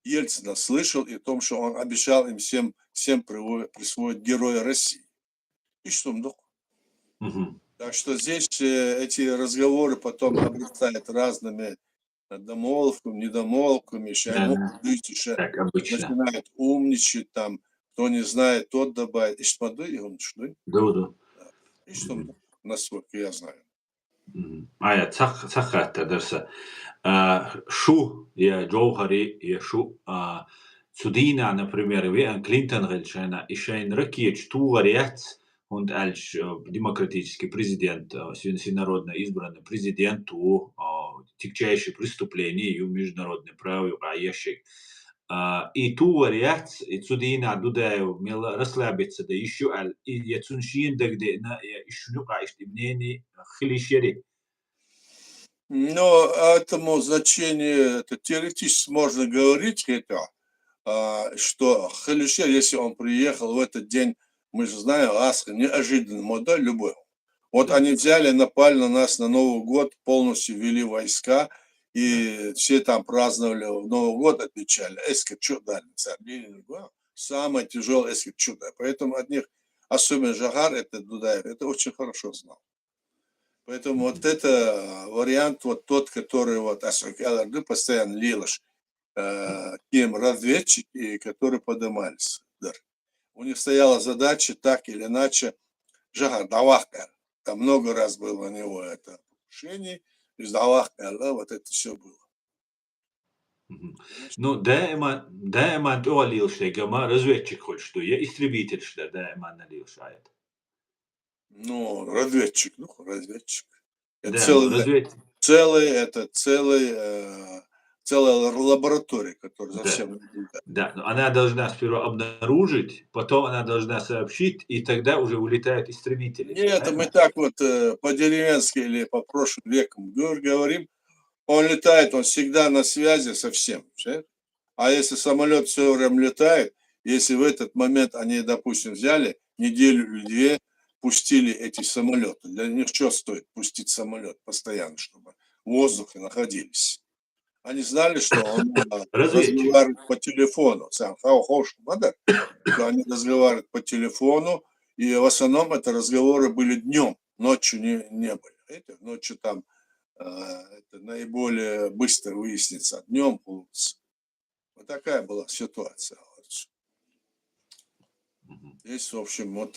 Ельцина слышал и о том, что он обещал им всем присвоить Героя России. И что, ну, Мгм. так что здесь эти разговоры потом обрастают разными домолвками, недомолвками, еще Да, они да, еще как обычно. начинают умничать, там, кто не знает, тот добавит. И что, и он что? Да. И что, Мгм. насколько я знаю. Мгм. Цахатта дерса. Шу я Джоухари, я шу Цудина, например, Виан Клинтон Гельшена, и Шейн Ракич, Туарец, он альш демократический президент, всенародно избранный президент у тягчайших преступлений и международной правы, ящик. И Туарец, и Цудина Дудаю, мила расслабиться, да еще и я цуншин, да где на еще ну мнение хилишери. Но этому значению, это теоретически можно говорить, это, что Халишер, если он приехал в этот день, мы же знаем, Аска, неожиданный модель любой. Вот Да. они взяли, напали на нас на Новый год, полностью ввели войска, и все там праздновали Новый год, отмечали. Эска чудо, самое тяжелое эска чудо. Поэтому от них, особенно Жагар, это Дудаев, это очень хорошо знал. Поэтому вот Мгм. это вариант, вот тот, который вот ЛРД постоянно лилаш, тем разведчики, которые поднимались. Да. У них стояла задача так или иначе, Жагар Давахкар. Там много раз было у него это покушение, из Давахкар, да, вот это все было. Мгм. Понимаешь? Ну, دائما تقول شيء كما разведчик хочет, что я истребитель, что دائما налил. Ну, разведчик. Это Да, ну целая лаборатория, которая за да, всем наблюдает. да, но она должна сперва обнаружить, потом она должна сообщить, и тогда уже улетают истребители. Нет, мы Правильно? так вот по-деревенски или по прошлым векам говорим, он летает, он всегда на связи со всем. Все? А если самолет все время летает, если в этот момент они, допустим, взяли неделю или две, пустили эти самолеты, для них что стоит пустить самолет постоянно, чтобы в воздухе находились? Они знали, что он Разведчик. разговаривает по телефону. Сам они разговаривают по телефону, и в основном это разговоры были днем, ночью не были. Видите, ночью там это наиболее быстро выяснится, днем получится. Вот такая была ситуация. Здесь, в общем, вот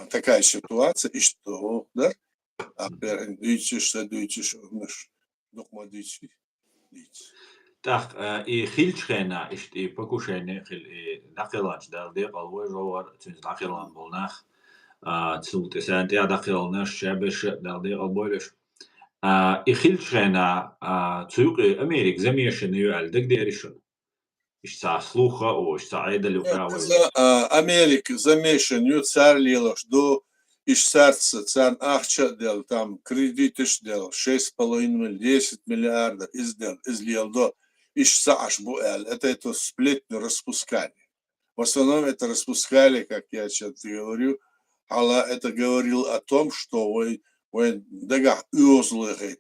такая ситуация, и что, да? Видите, что дома видите. Так, и хильчхена, и покушение, и нахиланч, да, декал вожовар, тюнс нахилан болнах, цулт, эсэнт, я дахилнаш, шабеш, да, декал бойлеш. И хильчхена, цуюк, Америк, замешан, юэль, дэгдэришн. Ишца слуха, о, ишца айдалю, Нет, правой. Америка замешан, ю царь лилош, до иш царца, царь ахча дел, там кредиты дел, 6,5 10 миллиардов излил до иш цаш буэл. Это сплетню распускали. В основном это распускали, как я сейчас говорю, Алла это говорил о том, что вы дага узлы,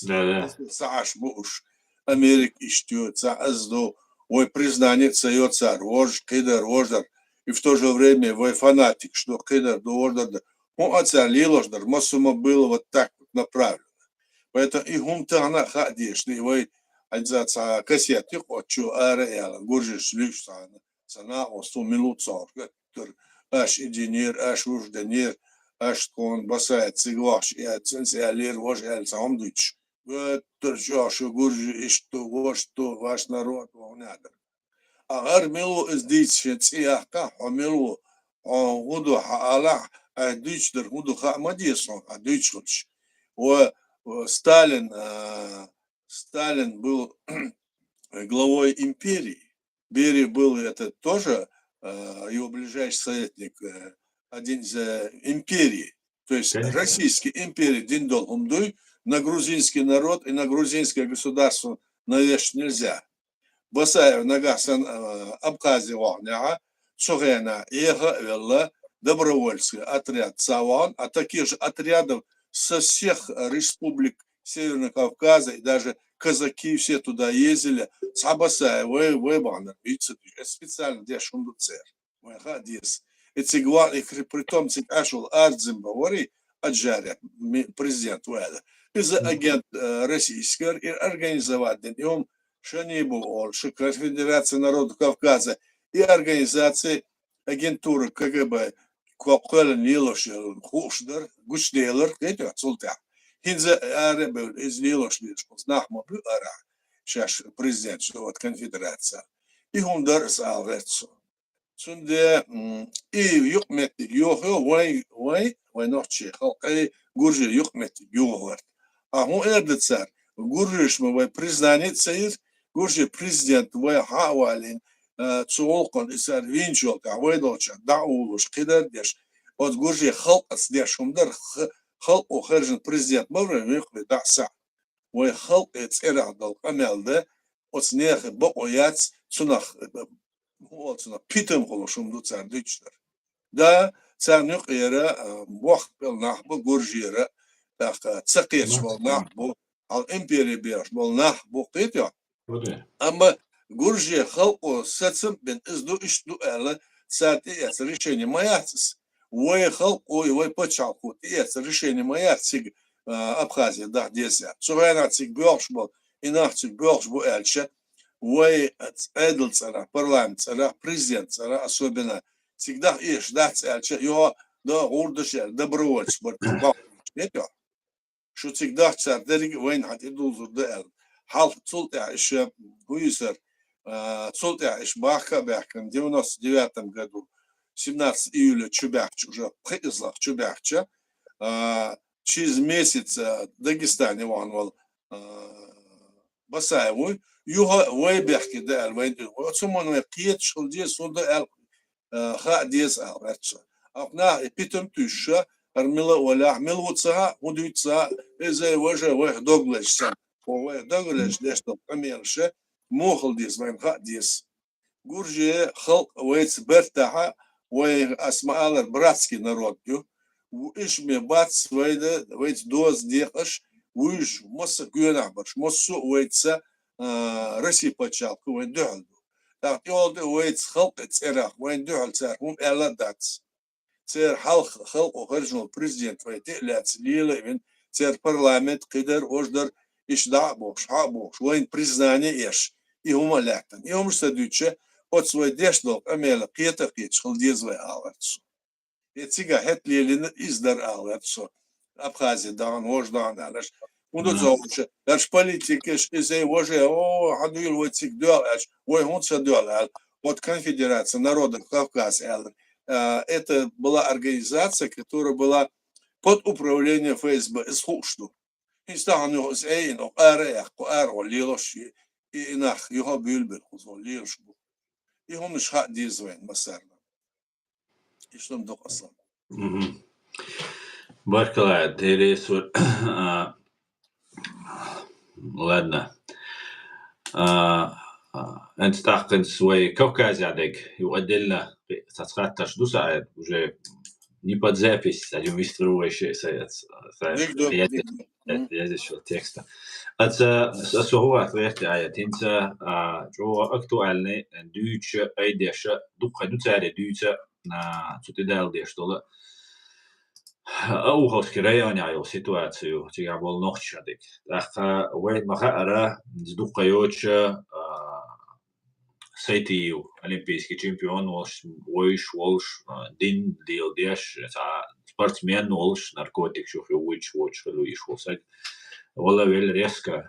Да. цаш буш, Америк иштю, цаздо, ой, признание цаёца рож, кида рождар, и в то же время вы фанатик, что кида рождар, он оцалилождар, массума было вот так вот направлено. Поэтому и гумтана хадиш, и вы отзаца кассеты, хочу ареяла, гуржиш лишь sana o 100 minut sonra aş inženjer, aş uždener, aş kon basayet sigvaş ya senseler vож el samduç. Тырчашу гуржи что что ваш народ надо. Агар милу издичен цияка, милу гуду хаала дичдер гуду хамадисон, дичуч. Сталин Сталин был главой империи. Берия был это тоже его ближайший советник, один из империи, то есть Конечно. Российской империи, Диндол Умдуй, на грузинский народ и на грузинское государство навешать нельзя. Басаев Нагасан Абхазия Вахняга, Сугена Ега Велла, добровольский отряд Саван, а таких же отрядов со всех республик Северного Кавказа и даже казаки все туда ездили. Сабасай, вы баннер, видите, специально для шундуцер. Мы ходис. Эти гван, и притом цик ашул ардзим говори, аджаря, президент Уэда. Из агент российский и организовать днем, что не было, что Конфедерация народов Кавказа и организации агентуры КГБ, Квакуэлен Лилошел, Хушдер, Гучделер, эти отсулта. Хинза арабы из Лилошлиш, нахма ара, сейчас президент, что вот конфедерация. И Гундар Салверцо. Сунде и юкметик, юхо, вай ночи, халкай, гуржи юкметик, юхо. А он этот царь, гуржиш мы признание царь, гуржи президент, вай хавалин, цуолкон и царь винчолка, вай доча, даулуш, кидардеш, от гуржи халк отсдеш, умдар خلق وخرج بريزيدنت مرة يخلي دع ساعة وخلق يتسرع دل أمل ده وسنيخ بقويات سنخ هو سنخ بيتم خلوشهم دو تسار ديشتر ده تسار نقيرة وقت بالنحبو جورجيرة تسقيش بالنحبو على الإمبيري بيرش بالنحبو قيتيا أما جورجيا خلقو ستسم بين إزدو إشدو ألا ساتي решение ما يحسس ويخلق ويبتشعقو تيس решение моя циг Абхазия да десять. Сувена циг бёршбо и нах циг бёршбо эльче وي эдл цара парламент цара президент цара особенно всегда иш да эльче ё да урдыш добровольц это что всегда цар дериг войн хат идул да эл хал цулта иш гуисер цулта иш баха бахкан в 99 году 17 июля Чубякча, уже призлах Чубякча, через месяц Дагестане ванвал Басаеву, юга вайбяхки да алвайду, вот сумон вайкиет шулдия суда ал хадиес ал ратша. Апна питом тюша, армила валя, милвуца, удуица, эзэ важе вай доглэшсан, вай доглэш дешто камерше, мохалдис вайн хадиес. Гурже халк вайц бертаха, وي اسماء البراتسكي народ, وإيش مبات ويدا ويت دوز ديقش ويش مص جونا برش مص ويتسا رسي بتشالك وين دهل تعطي أول ويت خلق تسرح وين دهل تسرح هم إلا داتس تسير خلق وخرجنا بريزيدنت ويتقلت ليلة من تسير برلمان قدر وجدر إيش دعبوش حابوش وين بريزناني إيش يهما لكن يوم استدوتشه وتسوي ديش دوك أميلا قيتا قيتش خل ديزوي آلتسو يتسيقا هت ليلين إزدر آلتسو أبخازي دان وجدان علش ونو زوجش لاش политикеш إزاي وجه أو حدويل وتسيق دول أش وين دول أل вот конфедерация народов Кавказа это была организация, которая была под управлением ФСБ из Хушду. И стану с Эйно, Арех, Аро, Лилош, и Нах, его Бюльбер, Лилош. И он мش حق ديزوين مسارنا. إيش لم دوق أصلا. بارك الله ديري سور لنا أنت تعقن سوي كوكاز عندك يؤدي لنا تتخطش دو ساعات وجا не под запись, а демонстрирую شيء هذا شو التكست. Så har jag rätt att inte jag aktuellt Deutsch idéer du tar det Deutsch så det där det står أو هالكريان يعني السيتواتيو تيجي بول نخش هذيك وين ما خيره ندوق يوتش سيتيو أولمبيسكي تشامبيون وش دين ديل ديش سبورتسمان وش ناركوتيك شوف وش خلوه يشوفك والله ويل ريسكا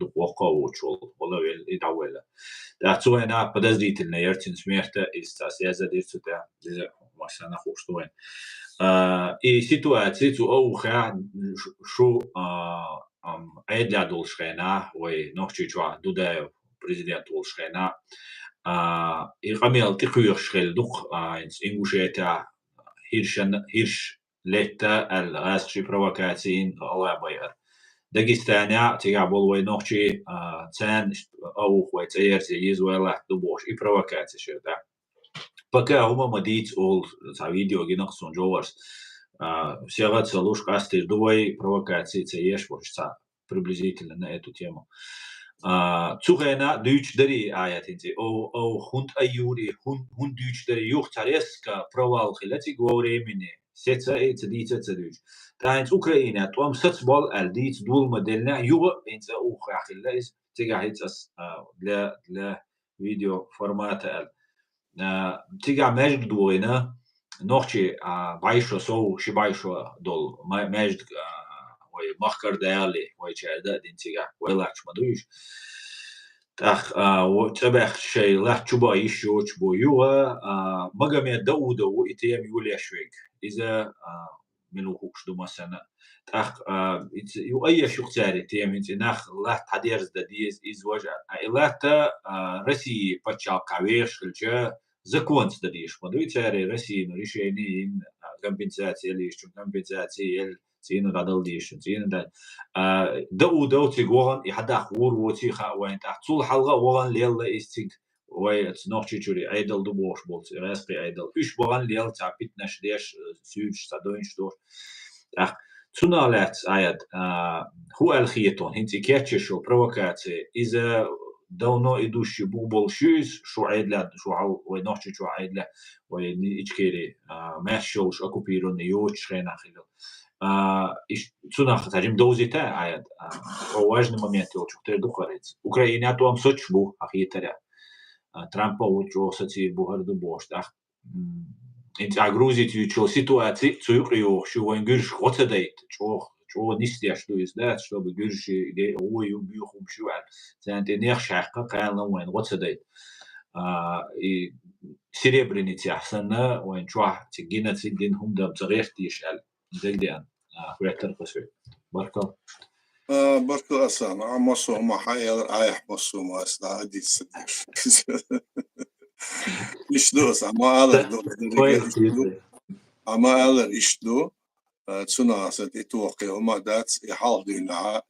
دوق وقا وش والله ويل يدعوله ده تو هنا بدأت النيرتين سمعته استاسيازة ديرتو ده ما سنة خوش توين и ситуация أو خا شو عيد لعدول شخنا ونحكي شو دودا президент ول شخنا إقامة تقير شخل دوق إنجوشيتا هيرش لتا الغاسشي بروكاتين الله باير داغستانيا تيعبول ونحكي تان أو وتير زيزولا دوبوش إي بروكاتي شدا пока هما مديت أول فيديو جيناقصون جوارس سيغات سلوش قاستير دوي провокации تيش وشتا приблизительно на эту тему цугена дүйч дери аятинти о хунд аюри хунд дүйч дери юх тареска провал хилати говоремини сеца эца дица дүйч таинц Украина том соцбол алдиц дул моделна юга инца уха хиллais тигахитас для видео формата تيجي ماجد دوينا نوختي بايشو سو شي بايشو دول ماجد وي مخكر دالي وي تشادا دين تيجا ويلاش مدويش تاخ وتبخ شي لا تشبا يشو تشبو يوا مغامي داوود ويتيام يولي شويك اذا منو خوش دو مثلا تاخ يو اي شو تاري تيام انت ناخ لا تديرز ديز از وجه ايلاتا رسي باتشال كاويش الجا законс дадиш подуйцари Россия решение компенсация или что компенсация цены гадал диш цены да доути гоган и хада хور воти ха وين تحصل حلقه وغان ليلا استيك وي تنوخشي чури айдал дубош болс распи айдал үш боган лел тапит наш деш сүйч садоин штор ах цуналат аят ху алхиетон хинти кетчешо провокация из давно идущий бубол шюз шо айдла шо ونحكي شو عيدله وينيجكيري ماشيوش оккупированный يوتشخنا خلو إيش تناخ تاجم دوزيتا عيد важный момент его чухтер духарец Украина то am сочбу ахитера Трампа учо соци бухарду боштах инт агрузит ючо ситуации цуйрио шо венгюрш хотедайт чо нистяш то есть да чтобы гюрши ой убьюхум шуал зэнте нершахка кална вен хотедайт и серебряный тяхсана وين شوح تجينا تجين هم ده بزغيرتي يشعل زجدان ويعترف بسوي بركة بركة أصلا عمصو ما حير عايح مصو ما استعدي السدش إيش دوس أما ألر إيش دو تسونا سد إتوقي وما دات يحاضرنا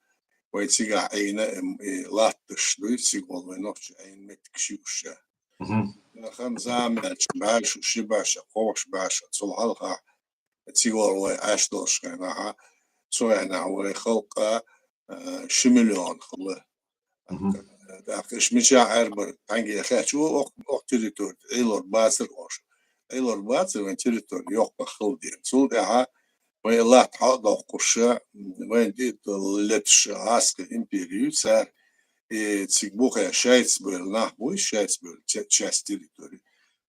ويتسيقع عينا لا تشدو يتسيقول وينوش عين متكشيوش خم زعمل باش وشباش قوش باش تصلحلها تسيقول ويعاش دوش غينها سوينا ويخلق شمليون خلا مهم. إيش مشاعر بر تانجي خاتش أو تريتور إيلور باسر أوش إيلور باسر وين تريتور يوق خلدي سول ده وين الله تعالى قشة وين دي لتش عسك إمبريو صار تسيبوخ شايتس بول نحوي شايتس بول تشاس تريتوري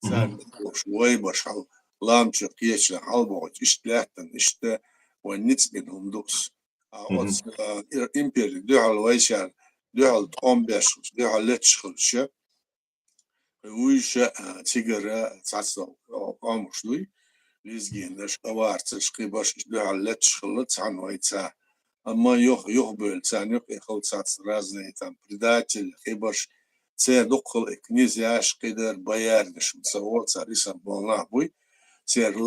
صار مهم. شوي برشال لامش قيش حلبوت إشتلاحتن إشتا ونتس منهم دوس مهم. إمبريو دوحل ويشان دوحل تقومبش دوحل لتشخلش ويش تيجر تعصب قاموشلوي ليزجين نش قوارتش قيباش دوحل لتشخلت عن ويتسا أما يخ بيلتان يخ يخلط ساعت رازني تام предатель قيباش تسير دقل كنيزياش قدر بيارنش متصور ساريسا بولنا بوي سير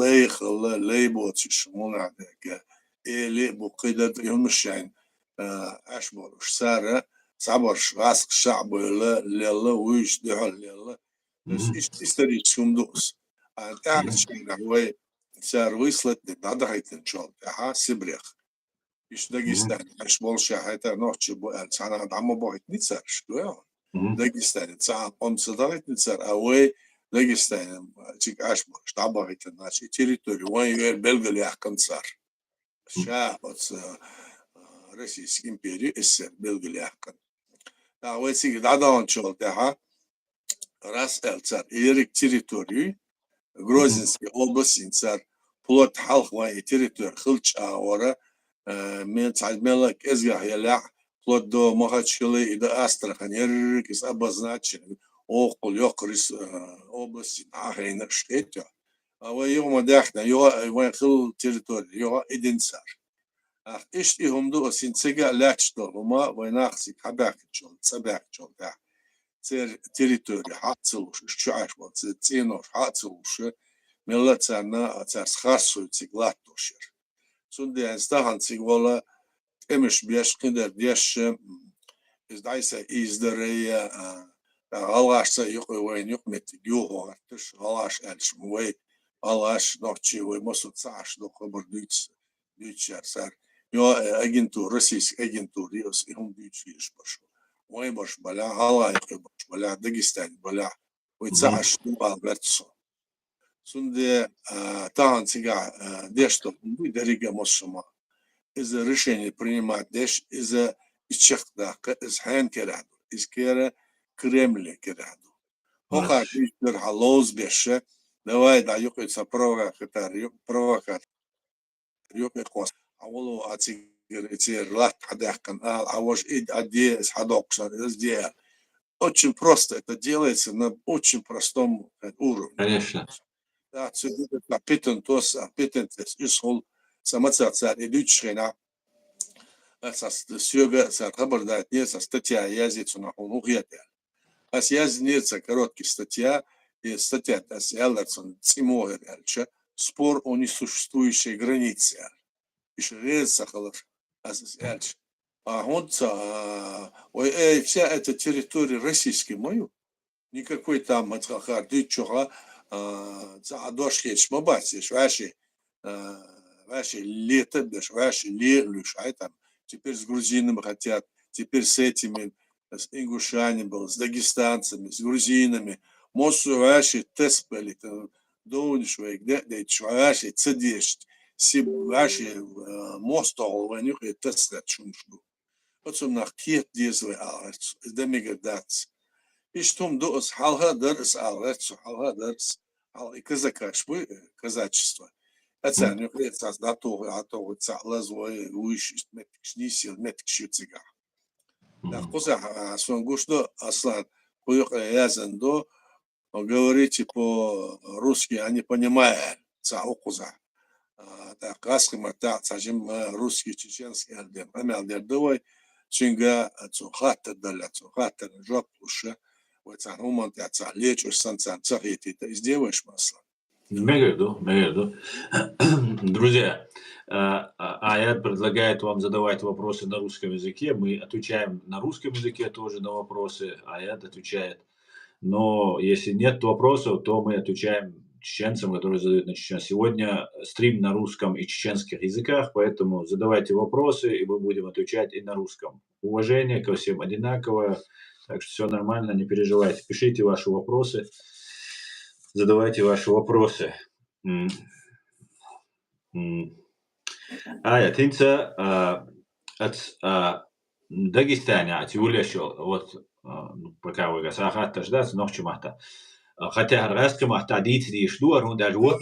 لي بوتش مونا دك إلي بقدر يمشين أشبرش سارة صبرش راسك الشعب لا ويش دعال لا بس مهم. إستري شومدوس أعرف شيء هو سار ويسلت دعدهيت إن شاء الله سبريخ إيش مهم. داغستان إيش بولشة حتى نوتش بو أنا عم بوحد نتسرش مهم. داغستان ساعة قم صدرت نتسر أوي داغستان تيك أشبرش تعبغيت الناس تيريتوري وين بلغل يحكم صار شاه Российской империи СССР بلغل يحكم أوي سيك دعدان شغل تاعها راس الцар إيريك تيريتوري مهم. Грозинский область инцар плот халх вай территория хылч аора من تعملك ازجح يلع плот до Махачкалы и до Астрахань эрик из обозначен около يقرس область ахейна штетя а вы يوم داخنا يو خل территория يو إدنسار إيش هم دو سينسجا لاتش دو هما ويناخسك حباك شغل سباك شغل تير территория حاصلوش شو عاش تينوش حاصلوش ملتنا تاس خاصو تيغلاتوشر سوندي انستاهان تيغولا امش بيش قدر ديش از دايسا ازدريا غلاش يقوي وين يقمت يوهو ارتش غلاش الش موي غلاش نوتشي وي مسو تسعش دو خبر دويتش سار يو اجنتو روسيس اجنتو ريوس هم دويتش يشبش وين باش بلا غلا يقبش بلا داغستان بلا مهم. ويتسعش دو البرتسو سунде таан сега дешто дарига мосшума из решение принимать деш из ичхда из хан кераду из кера Кремль кераду хоха ماشي. кишер халоз беше давай да юқи сапрога хатарио провокат юқи қос аволо ацигер лат хадахкан авош ид адес хадокшан из де очень просто это делается на очень простом уровне. Конечно. Да, цудит питентос, питентес, исхол, самоцар, идучшена, сас сёга, сар хабар дает не со статья язицу на хунухьяте. Ас язнится короткий статья, и статья тас ялдерсон цимоер ялча, спор о несуществующей границе. Ишь резахалов, ас ялч. А он вся эта территория российская мою, никакой там Мацхахар, Дичуха, Задошхич, Мабасиш, ваши лето, ваши лерлюш, там теперь с грузинами хотят, теперь с этими, с ингушанами был, с дагестанцами, с грузинами, мосу ваши теспели, доуниш, где ваши цедеш, си ваши мостол, ванюх и тескат шумшу. Вот он нахтет дизвы аларц, демигадats. Иштум доос халха дарс аларц, халха дарс, ал каза кашбы, казачество. Это не является датого цалазвой, уж меткшнисил, меткшюцигах. Да, коза сонгушдо аслан, поёк язандо, говорите по-русски, они понимают, цаукуза. Так, каскимата, сажим русский, чеченский, альдем. Амелдердовой, чинга, цухата, даля, цухата, жоп, уша, вот царуман, цар лечь, уж санцан, цахети, ты сделаешь масло. Мегаду. Друзья, Аят предлагает вам задавать вопросы на русском языке. Мы отвечаем на русском языке тоже на вопросы. Аят отвечает. Но если нет вопросов, то мы отвечаем чеченцам, которые задают на чеченском. Сегодня стрим на русском и чеченских языках, поэтому задавайте вопросы, и мы будем отвечать и на русском. Уважение ко всем одинаковое, так что все нормально, не переживайте. Пишите ваши вопросы, задавайте ваши вопросы. Tinca Дагестане, Юлешо, вот пока вы сахата ждать, ночью мата. Хотя раска мата дити шло, даже вот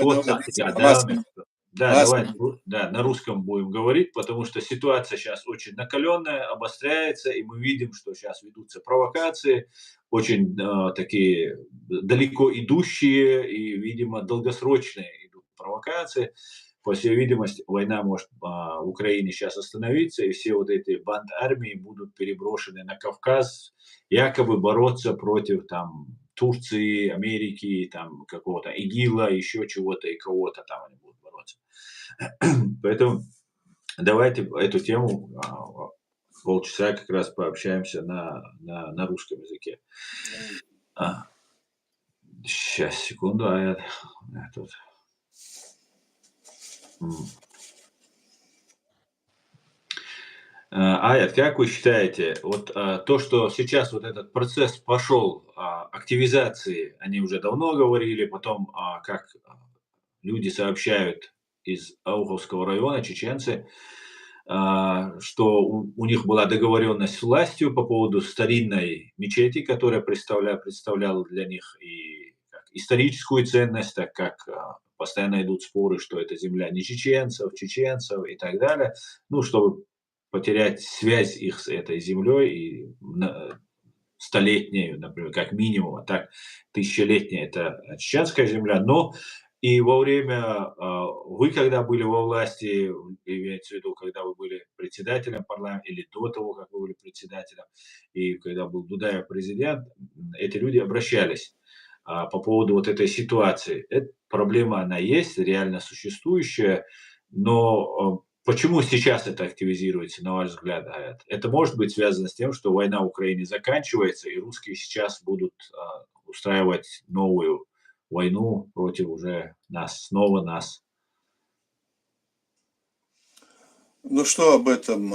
да, давай, да, на русском будем говорить, потому что ситуация сейчас очень накаленная, обостряется, и мы видим, что сейчас ведутся провокации, очень такие далеко идущие и, видимо, долгосрочные идут провокации. По всей видимости, война может в Украине сейчас остановиться, и все вот эти банды армии будут переброшены на Кавказ, якобы бороться против там Турции, Америки, там какого-то ИГИЛа, еще чего-то и кого-то там они будут бороться. Поэтому давайте эту тему полчаса как раз пообщаемся на русском языке. Сейчас, секунду, тут... Аят, как вы считаете, вот то, что сейчас вот этот процесс пошел активизации, они уже давно говорили, потом как люди сообщают из Ауховского района, чеченцы, что у них была договоренность с властью по поводу старинной мечети, которая представляла для них и историческую ценность, так как постоянно идут споры, что это земля не чеченцев и так далее. Ну, чтобы потерять связь их с этой землей и столетнюю, например, как минимум, а так тысячелетняя это чеченская земля, но и во время, вы когда были во власти, имеется в виду, когда вы были председателем парламента, или до того, как вы были председателем, и когда был Дудаев президент, эти люди обращались по поводу вот этой ситуации. Эта проблема, она есть, реально существующая, но почему сейчас это активизируется, на ваш взгляд, Аят? Это может быть связано с тем, что война в Украине заканчивается, и русские сейчас будут устраивать новую войну против уже нас, снова нас. Ну что об этом?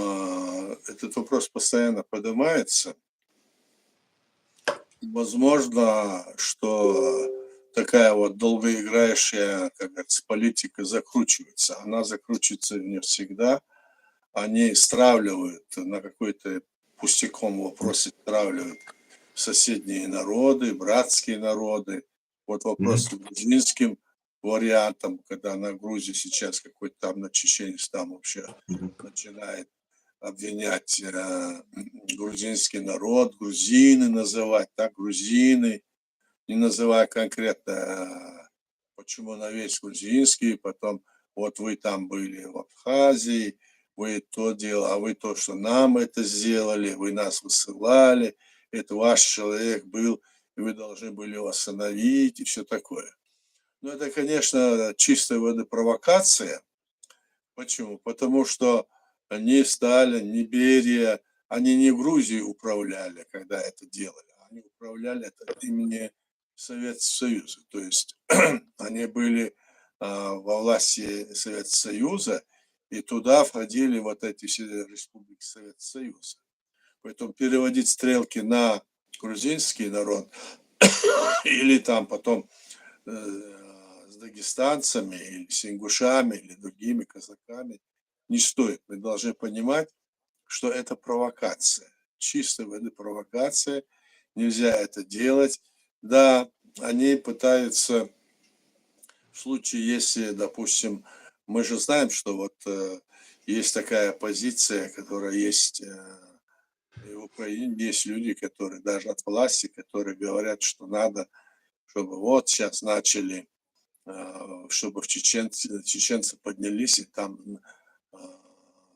Этот вопрос постоянно поднимается. Возможно, что такая вот долгоиграющая, как говорится, политика закручивается. Она закручивается не всегда. Они стравливают на какой-то пустяком вопросе, стравливают соседние народы, братские народы. Вот вопрос с грузинским вариантом, когда на Грузии сейчас какой-то там на чеченец там вообще начинает обвинять грузинский народ, грузины называть, так, грузины, не называя конкретно, почему на весь грузинский, потом вот вы там были в Абхазии, вы то делали, а вы то, что нам это сделали, вы нас высылали, это ваш человек был, и вы должны были его остановить и все такое. Ну, это, конечно, чистой воды провокация. Почему? Потому что ни Сталин, ни Берия, они не Грузией управляли, когда это делали. Они управляли это от имени Советского Союза. То есть они были во власти Советского Союза, и туда входили вот эти все республики Советского Союза. Поэтому переводить стрелки на грузинский народ или там потом с дагестанцами, или с ингушами, или другими казаками не стоит. Мы должны понимать, что это провокация. Чистой воды провокация. Нельзя это делать. Да, они пытаются, в случае, если, допустим, мы же знаем, что вот есть такая позиция, которая есть и в Украине, есть люди, которые даже от власти, которые говорят, что надо, чтобы вот сейчас начали, чтобы чеченцы поднялись, и там,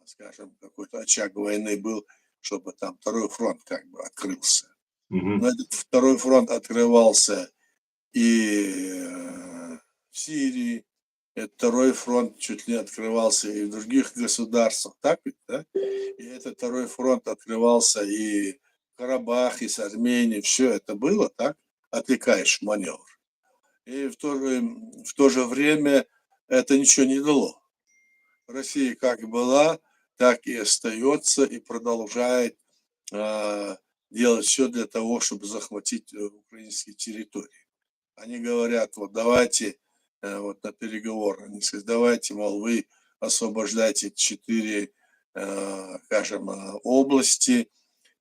скажем, какой-то очаг войны был, чтобы там второй фронт как бы открылся. Но этот второй фронт открывался и в Сирии, этот второй фронт чуть ли открывался и в других государствах, так ведь, да? И этот второй фронт открывался и в Карабахе, и с Арменией, все это было, так? Отвлекаешь маневр. И в то же время это ничего не дало. Россия как была, так и остается и продолжает а, делать все для того, чтобы захватить украинские территории. Они говорят, вот давайте вот на переговоры, они сказали, давайте, мол, вы освобождайте 4, скажем, области,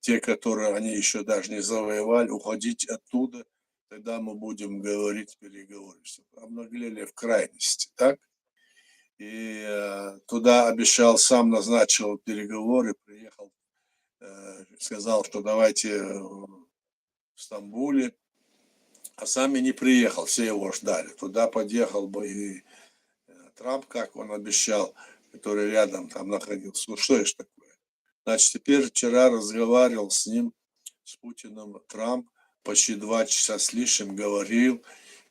те, которые они еще даже не завоевали, уходить оттуда, тогда мы будем говорить переговоры. Все обнаглели в крайности, так? И туда обещал, сам назначил переговоры, приехал, сказал, что давайте в Стамбуле, а сами не приехал, все его ждали. Туда подъехал бы и Трамп, как он обещал, который рядом там находился. Ну что это такое? Значит, теперь вчера разговаривал с ним, с Путиным, Трамп, почти 2 часа с лишним говорил,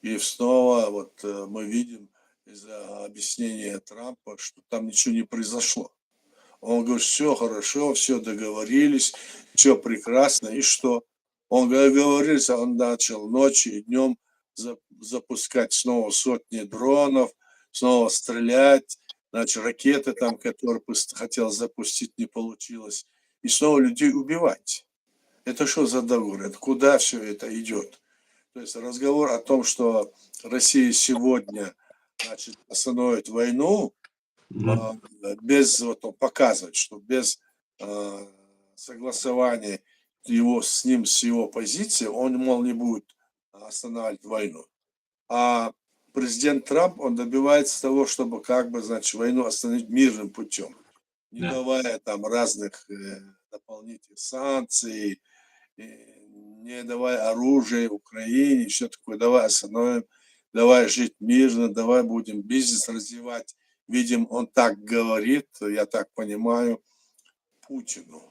и снова вот мы видим из-за объяснения Трампа, что там ничего не произошло. Он говорит, все хорошо, все договорились, все прекрасно, и что? Он договорился, он начал ночью и днем запускать снова сотни дронов, снова стрелять, значит, ракеты там, которые хотел запустить, не получилось, и снова людей убивать. Это что за договор? Это куда все это идет? То есть разговор о том, что Россия сегодня, значит, остановит войну, без вот он показывает, что без согласования его с ним, с его позиции, он, мол, не будет останавливать войну. А президент Трамп, он добивается того, чтобы как бы, значит, войну остановить мирным путем, не давая там разных дополнительных санкций, не давая оружие Украине, все такое, давай остановим, давай жить мирно, давай будем бизнес развивать. Видим, он так говорит, я так понимаю, Путину.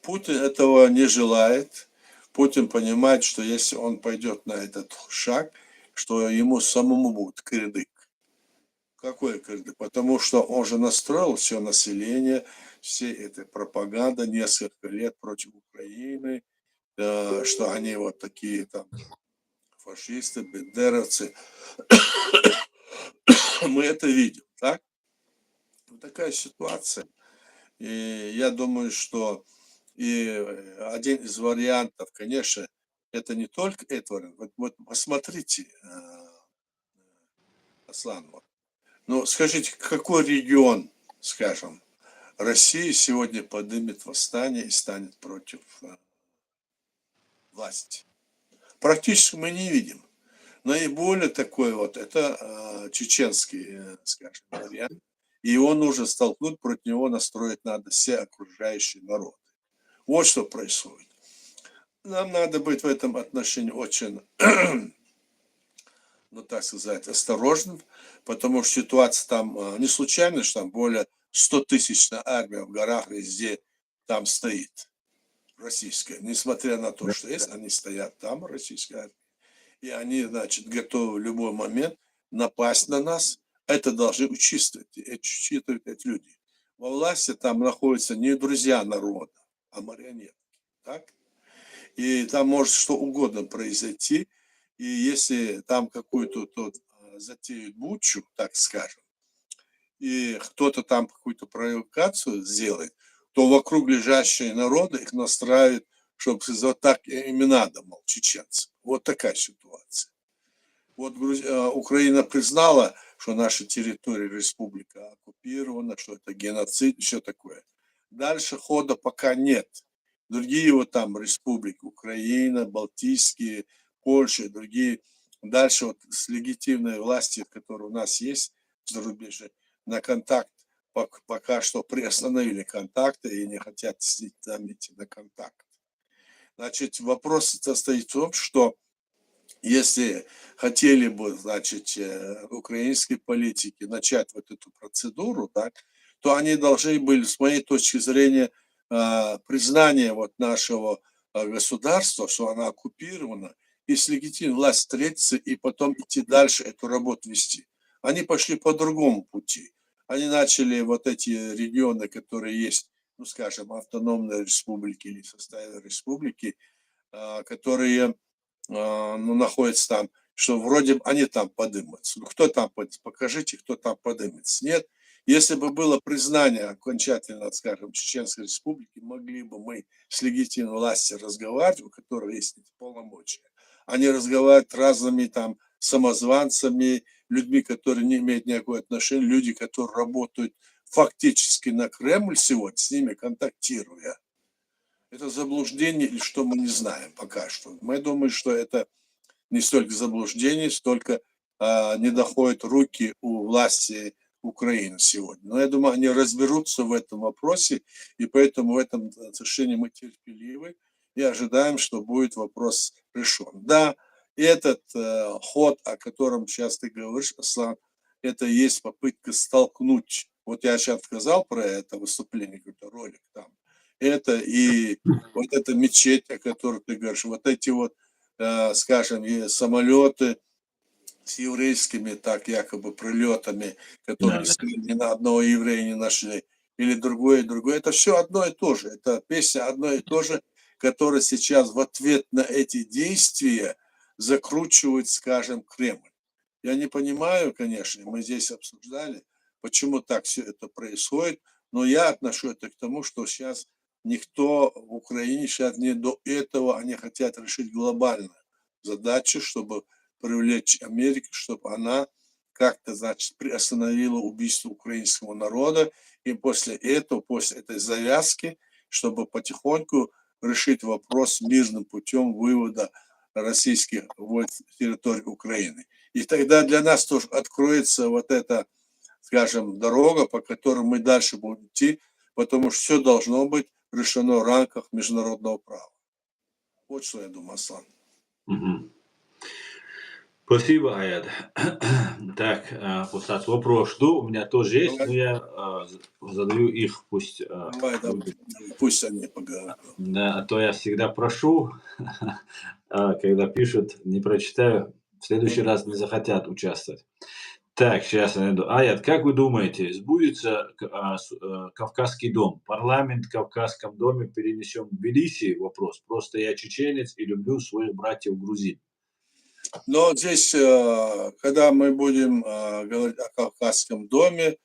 Путин этого не желает. Путин понимает, что если он пойдет на этот шаг, что ему самому будет кирдык. Какой кирдык? Потому что он же настроил все население, все эта пропаганда несколько лет против Украины, что они вот такие там фашисты, бендеровцы. Мы это видим, так? Вот такая ситуация. И я думаю, что и один из вариантов, конечно, это не только этот вариант. Вот посмотрите, Аслан, вот. Ну, скажите, какой регион, скажем, России сегодня поднимет восстание и станет против власти? Практически мы не видим. Наиболее такой вот, это чеченский, скажем, вариант. И его нужно столкнуть, против него настроить надо все окружающие народы. Вот что происходит. Нам надо быть в этом отношении очень, ну так сказать, осторожным, потому что ситуация там не случайно, что там более 100-тысячная армия в горах везде там стоит, российская. Несмотря на то, что есть, они стоят там, российская армия. И они, значит, готовы в любой момент напасть на нас. Это должны учитывать эти люди. Во власти там находятся не друзья народа, а марионетки. Так? И там может что угодно произойти. И если там какую-то затеют бучу, так скажем, и кто-то там какую-то провокацию сделает, то вокруг лежащие народы их настраивают, чтобы вот так им и надо, мол, чеченцы. Вот такая ситуация. Вот Украина признала, что наша территория, республика оккупирована, что это геноцид, все такое. Дальше хода пока нет. Другие вот там республики, Украина, Балтийские, Польша, другие. Дальше вот с легитимной властью, которая у нас есть в зарубежье, на контакт пока что приостановили контакты и не хотят с нами идти на контакт. Значит, вопрос состоит в том, что если хотели бы, значит, украинские политики начать вот эту процедуру, так, то они должны были, с моей точки зрения, признание вот нашего государства, что она оккупирована, и с легитимной властью встретиться и потом идти дальше эту работу вести. Они пошли по другому пути. Они начали вот эти регионы, которые есть, ну, скажем, автономные республики или в составе республики, которые ну, находятся там, что вроде бы они там подымутся. Ну, кто там подымется? Покажите, кто там подымется. Нет. Если бы было признание окончательно, скажем, Чеченской Республики, могли бы мы с легитимной властью разговаривать, у которых есть эти полномочия. Они разговаривают разными там самозванцами, людьми, которые не имеют никакого отношения, люди, которые работают фактически на Кремль сегодня, с ними контактируя. Это заблуждение или что, мы не знаем пока что. Мы думаем, что это не столько заблуждение, столько не доходят руки у власти Украины сегодня. Но я думаю, они разберутся в этом вопросе, и поэтому в этом отношении мы терпеливы и ожидаем, что будет вопрос решен. Да, этот ход, о котором сейчас ты говоришь, Аслан, это и есть попытка столкнуть. Вот я сейчас сказал про это выступление, какой-то ролик там. Это и вот эта мечеть, о которой ты говоришь, вот эти вот, скажем, и самолеты с еврейскими, так якобы, прилетами, которые Да, да. ни на одного еврея не нашли, или другое, другое. Это все одно и то же. Это песня одно и то же, которая сейчас в ответ на эти действия закручивает, скажем, Кремль. Я не понимаю, конечно, мы здесь обсуждали, почему так все это происходит, но я отношу это к тому, что сейчас никто в Украине сейчас не до этого, они хотят решить глобальную задачу, чтобы привлечь Америку, чтобы она как-то, значит, приостановила убийство украинского народа, и после этого, после этой завязки, чтобы потихоньку решить вопрос мирным путем вывода российских войск с территории Украины. И тогда для нас тоже откроется вот эта, скажем, дорога, по которой мы дальше будем идти, потому что все должно быть решено в рамках международного права. Вот что я думаю, Аслан. Мгм. Спасибо, Аяд. Так, Пусат, вопрос жду. У меня тоже есть, Давай, но я задаю их, пусть давай, люди. пусть они поговорят. Да, а то я всегда прошу, а когда пишут, не прочитаю, в следующий раз не захотят участвовать. Так, сейчас я найду. Аят, как вы думаете, сбудется Кавказский дом? Парламент в Кавказском доме перенесем в Тбилиси? Вопрос. Просто я чеченец и люблю своих братьев грузин. Но здесь, когда мы будем говорить о Кавказском доме,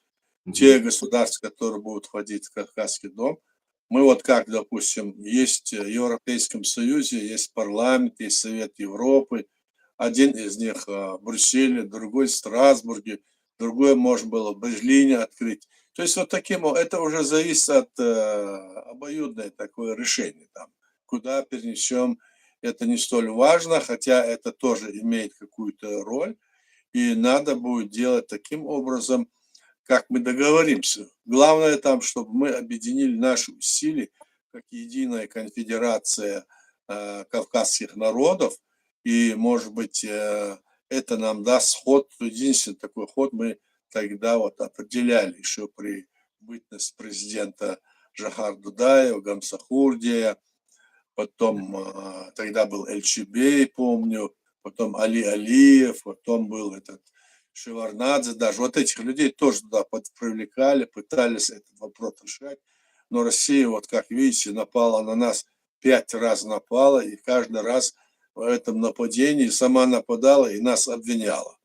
те Мгм. государства, которые будут входить в Кавказский дом, мы вот как, допустим, есть в Европейском Союзе, есть парламент, есть Совет Европы, один из них в Брюсселе, другой в Страсбурге, другой можно было в Берлине открыть. То есть вот таким, это уже зависит от обоюдное такое решение там, куда перенесем, это не столь важно, хотя это тоже имеет какую-то роль, и надо будет делать таким образом, как мы договоримся. Главное там, чтобы мы объединили наши усилия, как единая конфедерация кавказских народов, и, может быть, это нам даст ход, единственный такой ход мы тогда вот определяли еще при бытности президента Жахар Дудаева, Гамсахурдия, потом тогда был Эльчебей, помню, потом Али Алиев, потом был этот Шеварнадзе, даже вот этих людей тоже туда привлекали, пытались этот вопрос решать, но Россия, вот как видите, напала на нас 5 раз напала, и каждый раз в этом нападении сама нападала и нас обвиняла.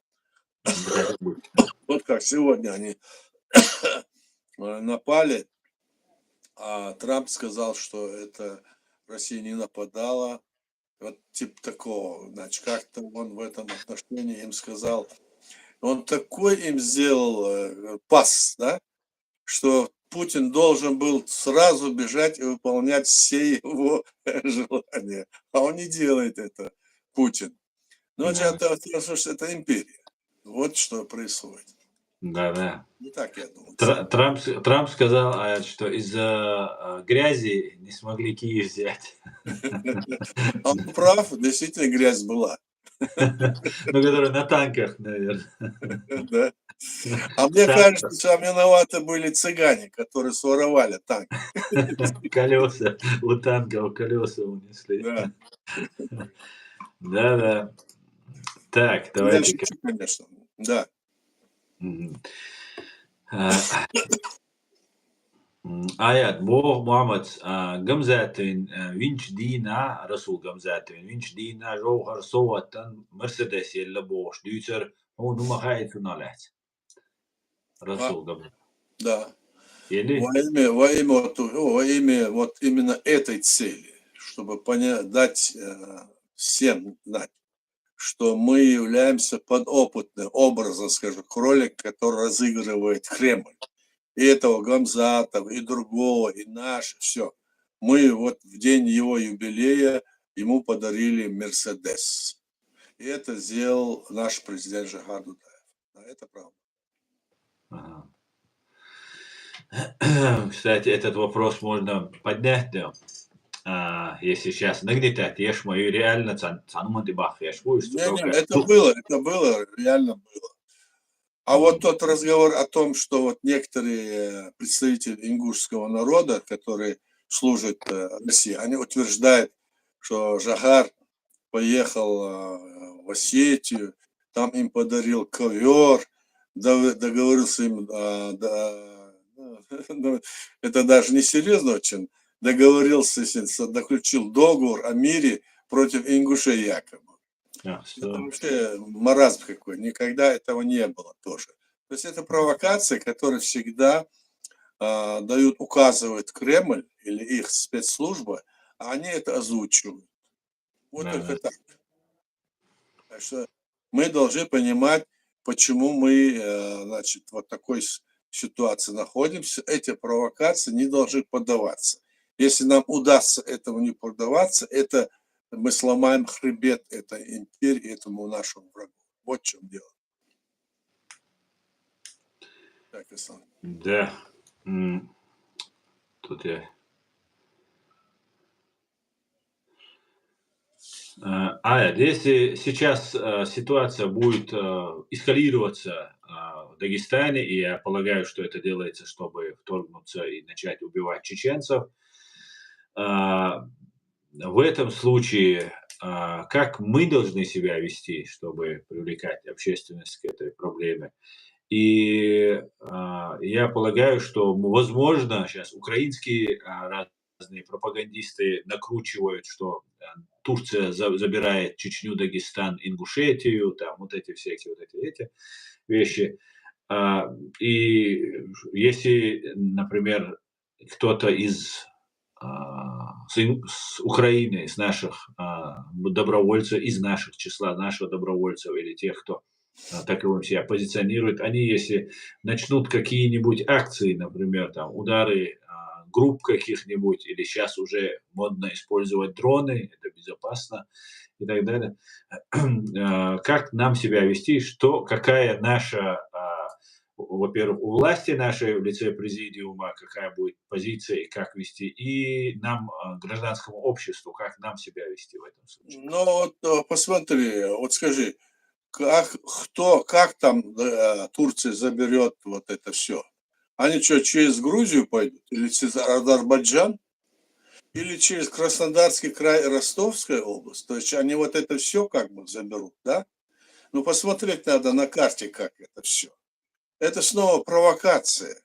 Так и будет. Вот как сегодня они напали, а Трамп сказал, что это Россия не нападала. Вот типа такого, значит, как-то он в этом отношении им сказал, он такой им сделал пас, да, что Путин должен был сразу бежать и выполнять все его желания. А он не делает это, Путин. Ну, Да, это империя. Вот что происходит. да, да. Не так, я думаю. Трамп сказал, что из-за грязи не смогли Киев взять. А он прав, действительно грязь была. Ну, которые на танках, наверное. Да. А мне Танк, кажется, что виноваты были цыгане, которые своровали танк. колеса у танков, колеса унесли. Да. Да-да. Так, Ну, я давайте-ка. шучу, конечно. Да. Мгм. А, Ajat, Bo Muhammads Gamzētin, viņš dīnā, Rasul Gamzētin, viņš dīnā žauhar sovatan Mercedes jella boš, dūcer, un numahait un alēc. А, Rasul Gamzētin. да. Jeli? Во имя вот именно этой цели, чтобы дать всем знать, что мы являемся подопытным образом, скажем, кролик, который разыгрывает Кремль. И этого Гамзатова, и другого, и наш, все. Мы вот в день его юбилея ему подарили Мерседес. И это сделал наш президент Жихар Дудаев. Да, это правда. Ага. Кстати, этот вопрос можно поднять, да. Если сейчас нагнетать, ешь мою реально цануманты бах, ешь будешь, что Не, только. это было, реально было. А вот тот разговор о том, что вот некоторые представители ингушского народа, которые служат России, они утверждают, что Жахар поехал в Осетию, там им подарил ковер, договорился им, это даже не серьезно очень, договорился, заключил договор о мире против ингушей якобы. Это вообще маразм какой, никогда этого не было тоже. То есть это провокации, которые всегда указывают Кремль или их спецслужбы, а они это озвучивают. Вот только так. Так что мы должны понимать, почему мы, значит, вот такой ситуации находимся. Эти провокации не должны поддаваться. Если нам удастся этому не поддаваться, это мы сломаем хребет этой империи, этому нашему врагу. Вот в чем дело. Так, Ислам. Да. Тут я. Если сейчас ситуация будет эскалироваться в Дагестане, и я полагаю, что это делается, чтобы вторгнуться и начать убивать чеченцев, в этом случае как мы должны себя вести, чтобы привлекать общественность к этой проблеме? И я полагаю, что, возможно, сейчас украинские разные пропагандисты накручивают, что Турция забирает Чечню, Дагестан, Ингушетию, там вот эти всякие вот эти вещи. И если, например, кто-то из с Украины, из наших добровольцев, из наших числа наших добровольцев или тех, кто таковым себя позиционирует, они, если начнут какие-нибудь акции, например, там удары групп каких-нибудь, или сейчас уже модно использовать дроны, это безопасно и так далее, как нам себя вести, какая наша, во-первых, у власти нашей в лице президиума, какая будет позиция и как вести, и нам, гражданскому обществу, как нам себя вести в этом случае. Ну вот посмотри, вот скажи, как там Турция заберет вот это все? Они что, через Грузию пойдут? Или через Азербайджан? Или через Краснодарский край и Ростовская область? То есть они вот это все как бы заберут, да? Ну посмотреть надо на карте, как это все. Это снова провокация.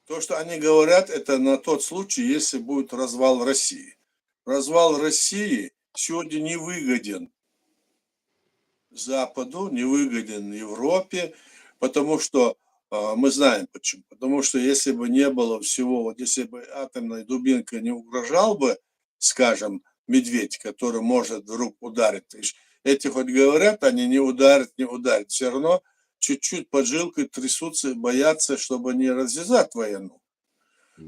То, что они говорят, это на тот случай, если будет развал России. Развал России сегодня не выгоден Западу, не выгоден Европе, потому что мы знаем почему. Потому что если бы не было всего, вот если бы атомная дубинка не угрожал бы, скажем, медведь, который может вдруг ударить. Эти хоть говорят, они не ударят, все равно чуть-чуть поджилкой трясутся и боятся, чтобы не развязать войну.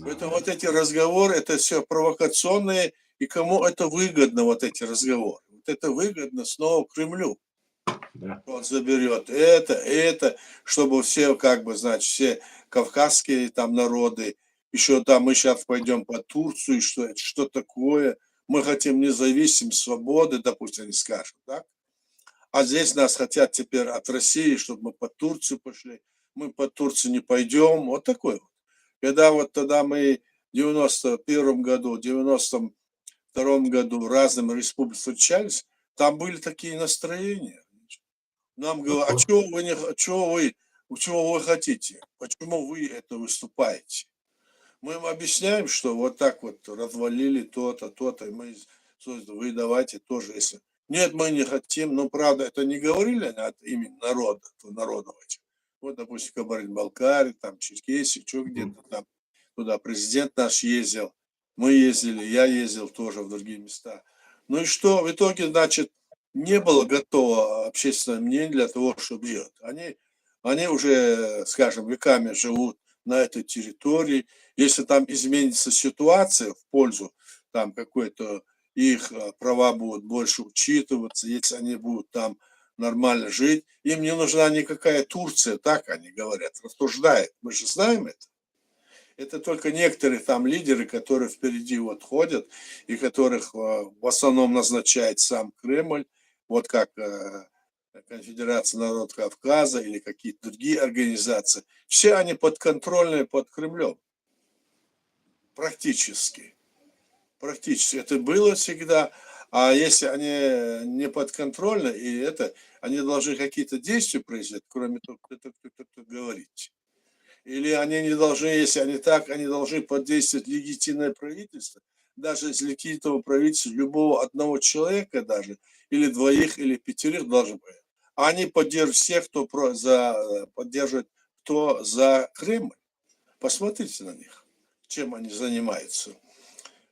Поэтому вот эти разговоры, это все провокационные, и кому это выгодно, вот эти разговоры? Вот это выгодно снова Кремлю. Да. Он заберет это, чтобы все, как бы, значит, все кавказские там народы, еще там мы сейчас пойдем по Турцию, что такое, мы хотим независимость, свободы, допустим, они скажут, да? А здесь нас хотят теперь от России, чтобы мы по Турцию пошли, мы по Турции не пойдем, вот такой вот. Когда вот тогда мы в 91 году, в 92 году в разных республиках встречались, там были такие настроения. Нам говорят, чего вы хотите? Почему вы это выступаете? Мы им объясняем, что вот так вот развалили то-то, то-то, и мы, вы давайте тоже, если... Нет, мы не хотим, но правда, это не говорили они от имени народа, народов этих. Вот, допустим, Кабардино-Балкария, там, Черкесия, что Мгм. где-то там, туда президент наш ездил, мы ездили, я ездил тоже в другие места. Ну и что, в итоге, значит, не было готово общественное мнение для того, чтобы делать. Они уже, скажем, веками живут на этой территории. Если там изменится ситуация в пользу там какой-то, их права будут больше учитываться, если они будут там нормально жить, им не нужна никакая Турция, так они говорят, рассуждают. Мы же знаем это. Это только некоторые там лидеры, которые впереди вот ходят и которых в основном назначает сам Кремль, вот как Конфедерация народов Кавказа или какие-то другие организации. Все они подконтрольные под Кремлем. Практически. Практически. Это было всегда. А если они не подконтрольны, и это, они должны какие-то действия произвести, кроме того, кто говорить. Или они не должны, если они так, они должны подействовать легитимное правительство, даже из легитимного правительства любого одного человека даже, или двоих, или пятерых должны быть. А они поддерживают всех, кто поддерживает, кто за Кремль. Посмотрите на них, чем они занимаются.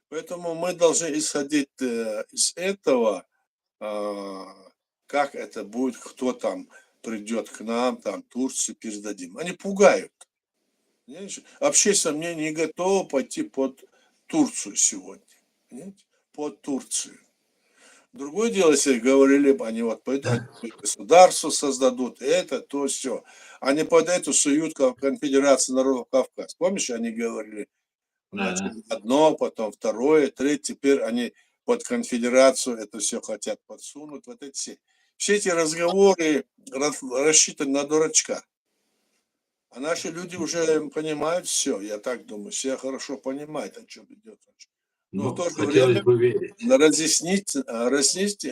Поэтому мы должны исходить из этого, а, как это будет, кто там придет к нам, там Турцию передадим. Они пугают. Понимаете? Общественное мнение не готово пойти под Турцию сегодня. Понимаете? Под Турцию. Другое дело, если говорили бы, они вот пойдут, государство создадут, это, то, все. Они под эту суют Конфедерацию народов Кавказа. Помнишь, они говорили, Да, начали одно, потом второе, третье, теперь они под конфедерацию это все хотят подсунуть. Вот эти все эти разговоры рассчитаны на дурачка. А наши люди уже понимают все, я так думаю, все хорошо понимают, о чем идет речь. Но в ну, то же хотелось время бы верить.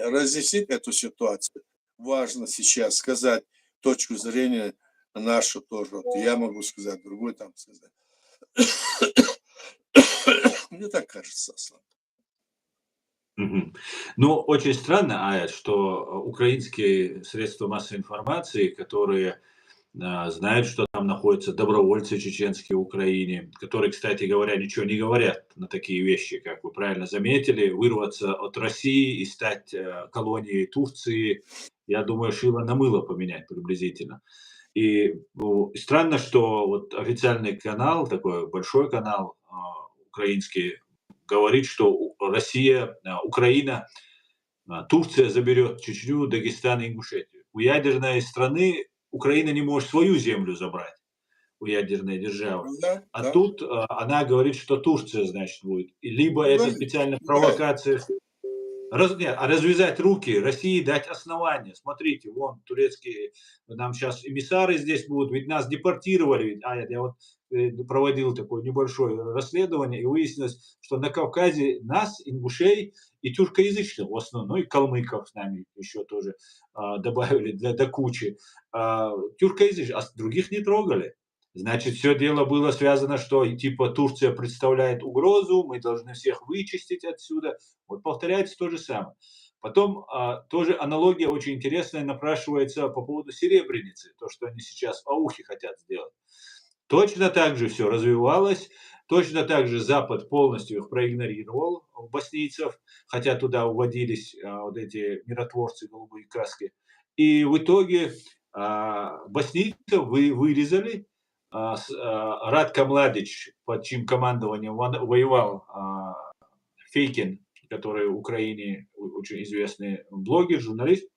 разъяснить эту ситуацию важно сейчас сказать точку зрения нашу тоже. Вот я могу сказать, другой там сказать. Мне так кажется, Аслан. Мгм. Ну, очень странно, Ая, что украинские средства массовой информации, которые знают, что там находятся добровольцы чеченские в Украине, которые, кстати говоря, ничего не говорят на такие вещи, как вы правильно заметили, вырваться от России и стать колонией Турции, я думаю, шило на мыло поменять приблизительно. И странно, что вот официальный канал, такой большой канал украинский, говорит, что Россия, Украина, Турция заберет Чечню, Дагестан и Ингушетию. У ядерной страны Украина не может свою землю забрать, у ядерной державы. Ну да, А да. тут она говорит, что Турция, значит, будет. И либо это Пугает, специальная пугает. провокация нет, а развязать руки, России дать основания. Смотрите, вон турецкие нам сейчас эмиссары здесь будут, ведь нас депортировали. Ведь, я вот проводил такое небольшое расследование, и выяснилось, что на Кавказе нас, ингушей и тюркоязычных в основном, ну и калмыков с нами еще тоже добавили до кучи. Тюркоязычных, а других не трогали. Значит, все дело было связано, что типа Турция представляет угрозу, мы должны всех вычистить отсюда. Вот повторяется то же самое. Потом тоже аналогия очень интересная напрашивается по поводу Серебряницы, то, что они сейчас в Аухе хотят сделать. Точно так же все развивалось, точно так же Запад полностью их проигнорировал, боснийцев, хотя туда уводились вот эти миротворцы голубые каски. И в итоге боснийцев вырезали. Радко Младич, под чьим командованием воевал Фейкин, который в Украине очень известный блогер, журналист,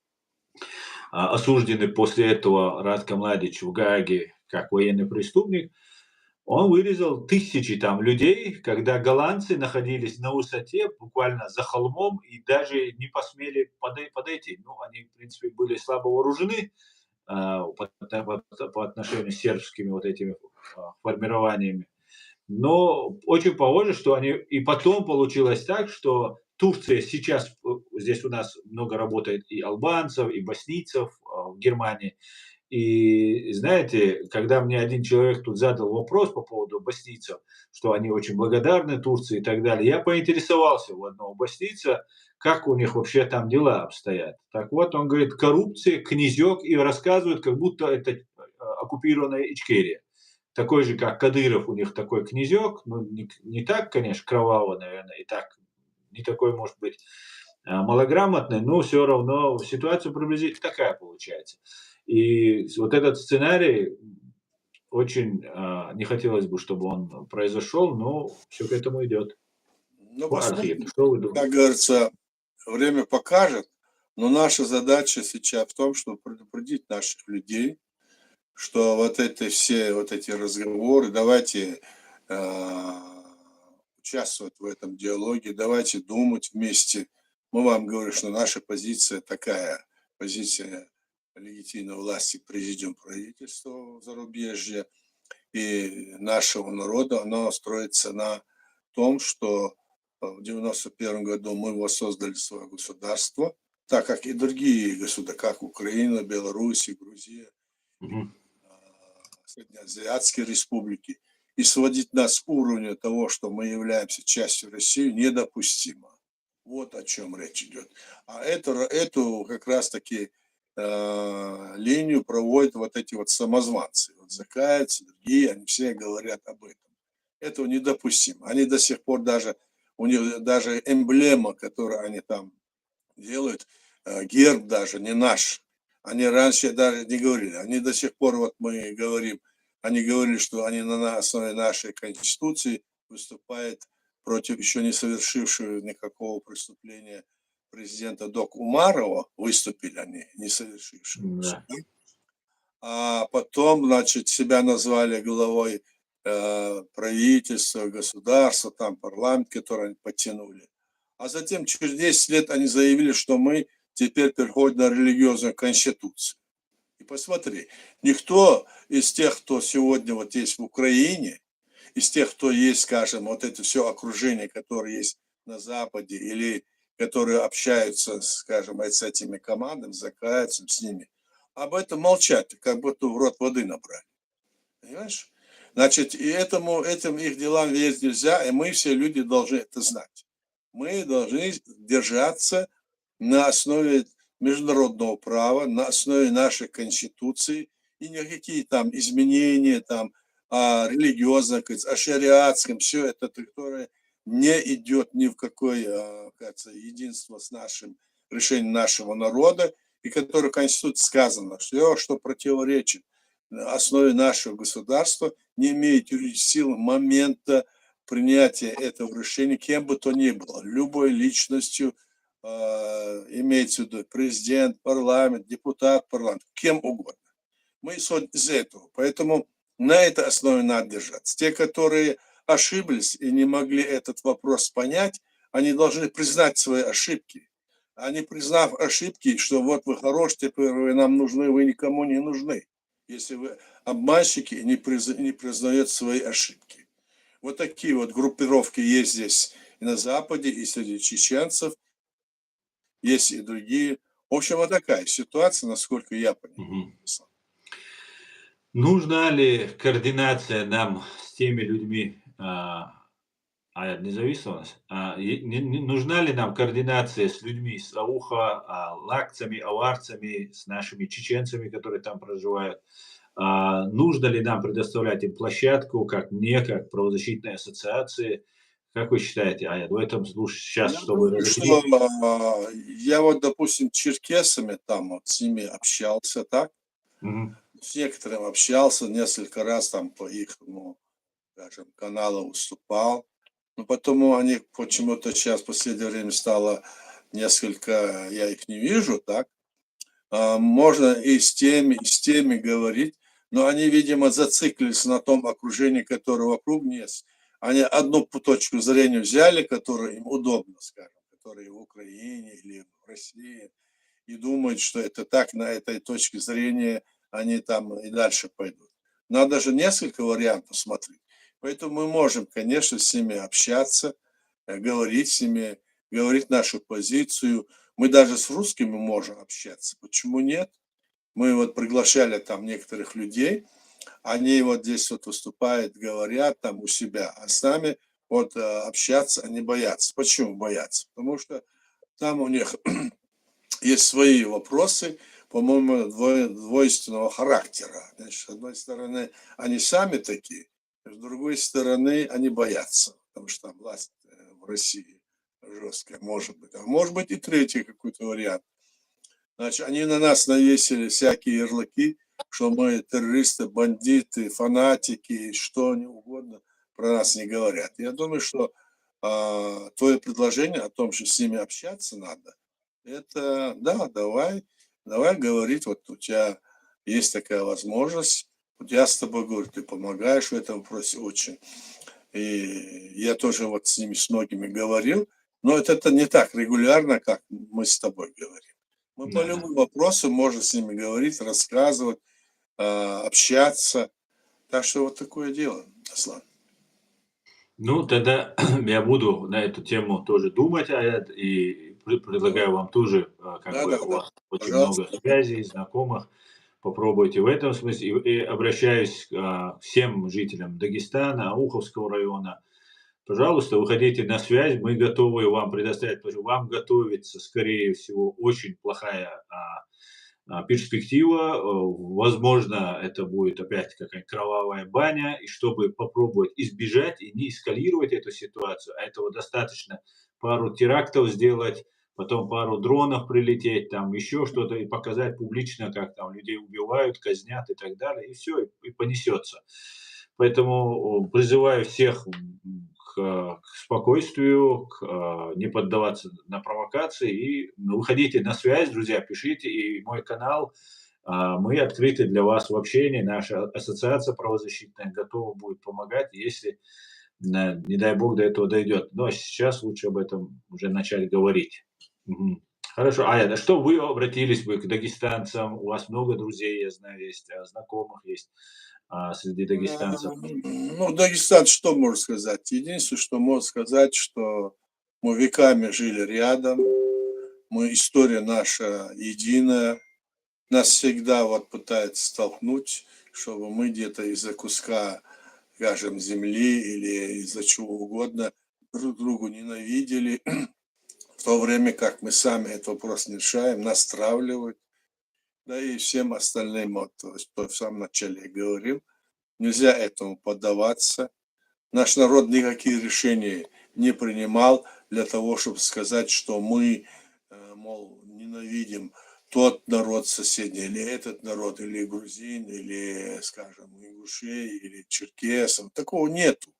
осужденный после этого Радко Младич в Гааге как военный преступник, он вырезал тысячи там людей, когда голландцы находились на высоте, буквально за холмом, и даже не посмели подойти. Ну, они, в принципе, были слабо вооружены по отношению с сербскими вот этими формированиями. Но очень похоже, что они... И потом получилось так, что Турция сейчас, здесь у нас много работает и албанцев, и боснийцев в Германии, И знаете, когда мне один человек тут задал вопрос по поводу боснийцев, что они очень благодарны Турции и так далее, я поинтересовался у одного боснийца, как у них вообще там дела обстоят. Так вот, он говорит, коррупция, князек, и рассказывает, как будто это оккупированная Ичкерия. Такой же, как Кадыров, у них такой князек, ну, не так, конечно, кроваво, наверное, и так, не такой, может быть, малограмотный, но все равно ситуация приблизительно такая получается. И вот этот сценарий очень, не хотелось бы, чтобы он произошел, но все к этому идет. Ну, Архип, посмотрим. что вы думаете? Как говорится, время покажет, но наша задача сейчас в том, чтобы предупредить наших людей, что вот эти все вот эти разговоры, давайте участвовать в этом диалоге, давайте думать вместе. Мы вам говорим, что наша позиция такая, позиция легитимной власти, президиум правительства в зарубежье и нашего народа, оно строится на том, что в 91 году мы воссоздали свое государство, так как и другие государства, как Украина, Беларусь, Грузия, Мгм. Среднеазиатские республики, и сводить нас с уровня того, что мы являемся частью России, недопустимо. Вот о чем речь идет. А эту как раз-таки линию проводят вот эти вот самозванцы. Вот Закаевцы, другие, они все говорят об этом. Этого недопустимо. Они до сих пор даже, у них даже эмблема, которую они там делают, герб даже не наш. Они раньше даже не говорили. Они до сих пор, вот мы говорим, они говорили, что они на основе нашей Конституции выступают против еще не совершившего никакого преступления президента Док Умарова, выступили они, не совершившего. Да. А потом, значит, себя назвали главой правительства, государства, там парламент, который они подтянули. А затем через 10 лет они заявили, что мы теперь переходим на религиозную конституцию. И посмотри, никто из тех, кто сегодня вот есть в Украине, из тех, кто есть, скажем, вот это все окружение, которое есть на Западе, или которые общаются, скажем, с этими командами, с Закаевцем, с ними, об этом молчат, как будто в рот воды набрали. Понимаешь? Значит, и этим их делам верить нельзя, и мы все люди должны это знать. Мы должны держаться на основе международного права, на основе нашей конституции, и никакие там изменения там религиозном, о шариатском, все это, которое не идет ни в какое, кажется, единство с нашим решением нашего народа, и которое в Конституции сказано, что противоречит основе нашего государства, не имеет юридической силы момента принятия этого решения кем бы то ни было, любой личностью, имеется в виду президент, парламент, депутат парламента, кем угодно. Мы исходим из этого, поэтому на этой основе надо держаться. Те, которые ошиблись и не могли этот вопрос понять, они должны признать свои ошибки. Они, признав ошибки, что вот вы хорошие, теперь вы нам нужны, вы никому не нужны, если вы обманщики и не признаете свои ошибки. Вот такие вот группировки есть здесь и на Западе, и среди чеченцев, есть и другие. В общем, вот такая ситуация, насколько я понимаю. Мгм. Нужна ли координация нам с теми людьми, независимость, нужна ли нам координация с людьми с Ауха, лакцами, аварцами, с нашими чеченцами, которые там проживают? Нужно ли нам предоставлять им площадку, как мне, как правозащитной ассоциации? Как вы считаете, Ая, в этом случае сейчас, Я чтобы думаю, разрешить? что я вот, допустим, черкесами там вот с ними общался, так? Мгм. С некоторым общался, несколько раз там по их, ну, скажем, каналу выступал. Но потом они почему-то сейчас в последнее время стало несколько, я их не вижу, так? Можно и с теми говорить, но они, видимо, зациклились на том окружении, которое вокруг есть. Они одну точку зрения взяли, которая им удобна, скажем, которая в Украине или в России, и думают, что это так, на этой точке зрения они там и дальше пойдут. Надо же несколько вариантов смотреть. Поэтому мы можем, конечно, с ними общаться, говорить с ними, говорить нашу позицию. Мы даже с русскими можем общаться. Почему нет? Мы вот приглашали там некоторых людей, они вот здесь вот выступают, говорят там у себя, а с нами вот общаться они боятся. Почему боятся? Потому что там у них есть свои вопросы, по-моему, двойственного характера. Значит, с одной стороны, они сами такие, с другой стороны, они боятся, потому что там власть в России жесткая, может быть. А может быть и третий какой-то вариант. Значит, они на нас навесили всякие ярлыки, что мы террористы, бандиты, фанатики, что они угодно про нас не говорят. Я думаю, что твое предложение о том, что с ними общаться надо, это, да, давай говорить, вот у тебя есть такая возможность, вот я с тобой говорю, ты помогаешь в этом вопросе очень. И я тоже вот с ними, с многими говорил, но это не так регулярно, как мы с тобой говорим. Мы по Да. любым вопросам можем с ними говорить, рассказывать, общаться. Так что вот такое дело, Аслан. Ну, тогда я буду на эту тему тоже думать, и Давай. предлагаю вам тоже, как Да, бы да, у да. вас очень много Пожалуйста. связей, знакомых, попробуйте в этом смысле. И обращаюсь к всем жителям Дагестана, Уховского района. Пожалуйста, выходите на связь, мы готовы вам предоставить, потому что вам готовится, скорее всего, очень плохая перспектива. Возможно, это будет опять какая-то кровавая баня, и чтобы попробовать избежать и не эскалировать эту ситуацию, а этого достаточно пару терактов сделать, потом пару дронов прилететь, там еще что-то, и показать публично, как там людей убивают, казнят и так далее, и все, и понесется. Поэтому призываю всех к спокойствию, не поддаваться на провокации и выходите на связь, друзья, пишите, и мой канал, мы открыты для вас в общении, наша ассоциация правозащитная готова будет помогать, если, не дай бог, до этого дойдет. Но сейчас лучше об этом уже начать говорить. Мгм. Хорошо. А что вы обратились бы к дагестанцам? У вас много друзей, я знаю, есть, знакомых есть среди дагестанцев. Ну, Дагестан что может сказать? Единственное, что может сказать, что мы веками жили рядом, мы, история наша единая, нас всегда вот пытаются столкнуть, чтобы мы где-то из-за куска, скажем, земли или из-за чего угодно друг другу ненавидели, в то время как мы сами этот вопрос не решаем, нас стравливают, да и всем остальным, вот, что в самом начале я говорил, нельзя этому поддаваться. Наш народ никакие решения не принимал для того, чтобы сказать, что мы, мол, ненавидим тот народ соседний, или этот народ, или грузин, или, скажем, ингушей, или черкесов. Такого нету.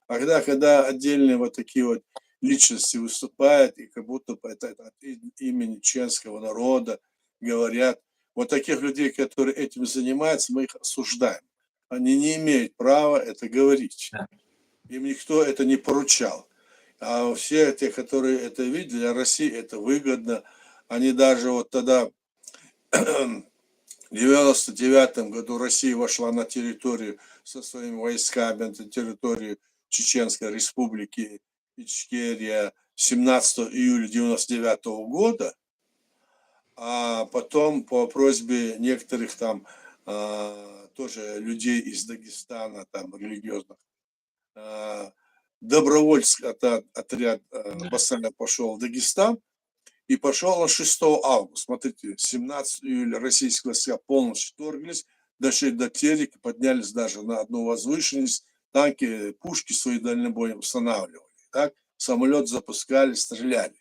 А когда отдельные вот такие вот личности выступают, и как будто бы это от имени чеченского народа говорят, вот таких людей, которые этим занимаются, мы их осуждаем. Они не имеют права это говорить. Да. Им никто это не поручал. А все те, которые это видели, для России это выгодно. Они даже вот тогда, в 99 году, Россия вошла на территорию со своими войсками, на территорию Чеченской Республики Ичкерия 17 июля 99 года, а потом по просьбе некоторых там тоже людей из Дагестана, там религиозных, добровольский отряд Да. Басаля пошел в Дагестан, и пошел он 6 августа. Смотрите, 17 июля российские войска полностью вторглись, дошли до Терека, поднялись даже на одну возвышенность, танки, пушки свои дальнобойные устанавливали. Так? Самолет запускали, стреляли.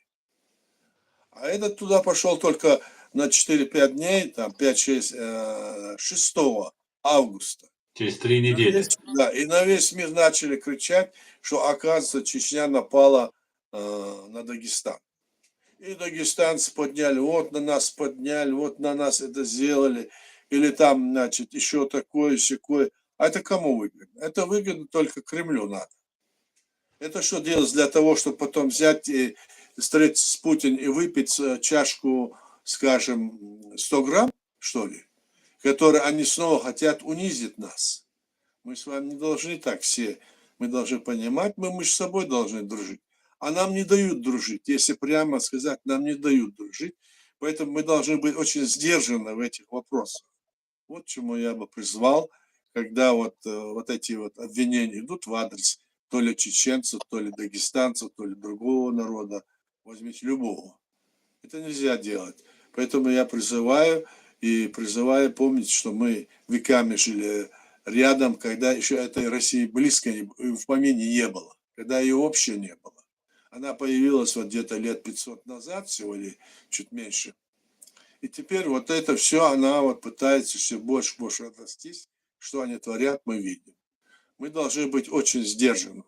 А этот туда пошел только на 4-5 дней, там 5-6, 6 августа. Через 3 На недели. да, и на весь мир начали кричать, что, оказывается, Чечня напала на Дагестан. И дагестанцы подняли, вот на нас подняли, вот на нас это сделали. Или там, значит, еще такое, сякое. А это кому выгодно? Это выгодно только Кремлю надо. Это что делать для того, чтобы потом взять и встретиться с Путиным и выпить чашку, скажем, 100 грамм, что ли, которые они снова хотят унизить нас. Мы с вами не должны так все. Мы должны понимать, мы между собой должны дружить. А нам не дают дружить. Если прямо сказать, нам не дают дружить, Поэтому мы должны быть очень сдержаны в этих вопросах. Вот чему я бы призвал, когда вот эти вот обвинения идут в адрес то ли чеченцев, то ли дагестанцев, то ли другого народа, возьмите любого. Это нельзя делать. Поэтому я призываю помнить, что мы веками жили рядом, когда еще этой России близко в помине не было, когда ее вообще не было. Она появилась вот где-то лет 500 назад, всего или чуть меньше. И теперь вот это все, она вот пытается все больше и больше отрастись. Что они творят, мы видим. Мы должны быть очень сдержаны.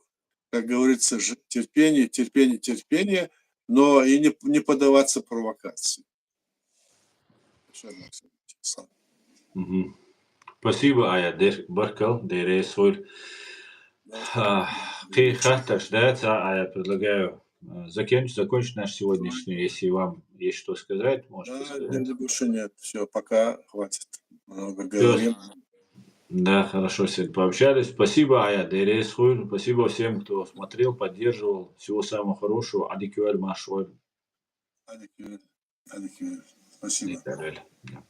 Как говорится, терпение, терпение, терпение, но и не поддаваться провокации. Мгм. Спасибо, Ая Баркал, Дейрейсволь. Хаташ, да, я предлагаю закончить наш сегодняшний, если вам есть что сказать, можете Да, сказать. больше нет. Все, пока, хватит. Много Всё. говорим. Да, хорошо сегодня пообщались. Спасибо, Ая Дейрейсволь. Спасибо всем, кто смотрел, поддерживал. Всего самого хорошего. Адикюэль Машволь. Адекватно. Спасибо. И так далее. Да.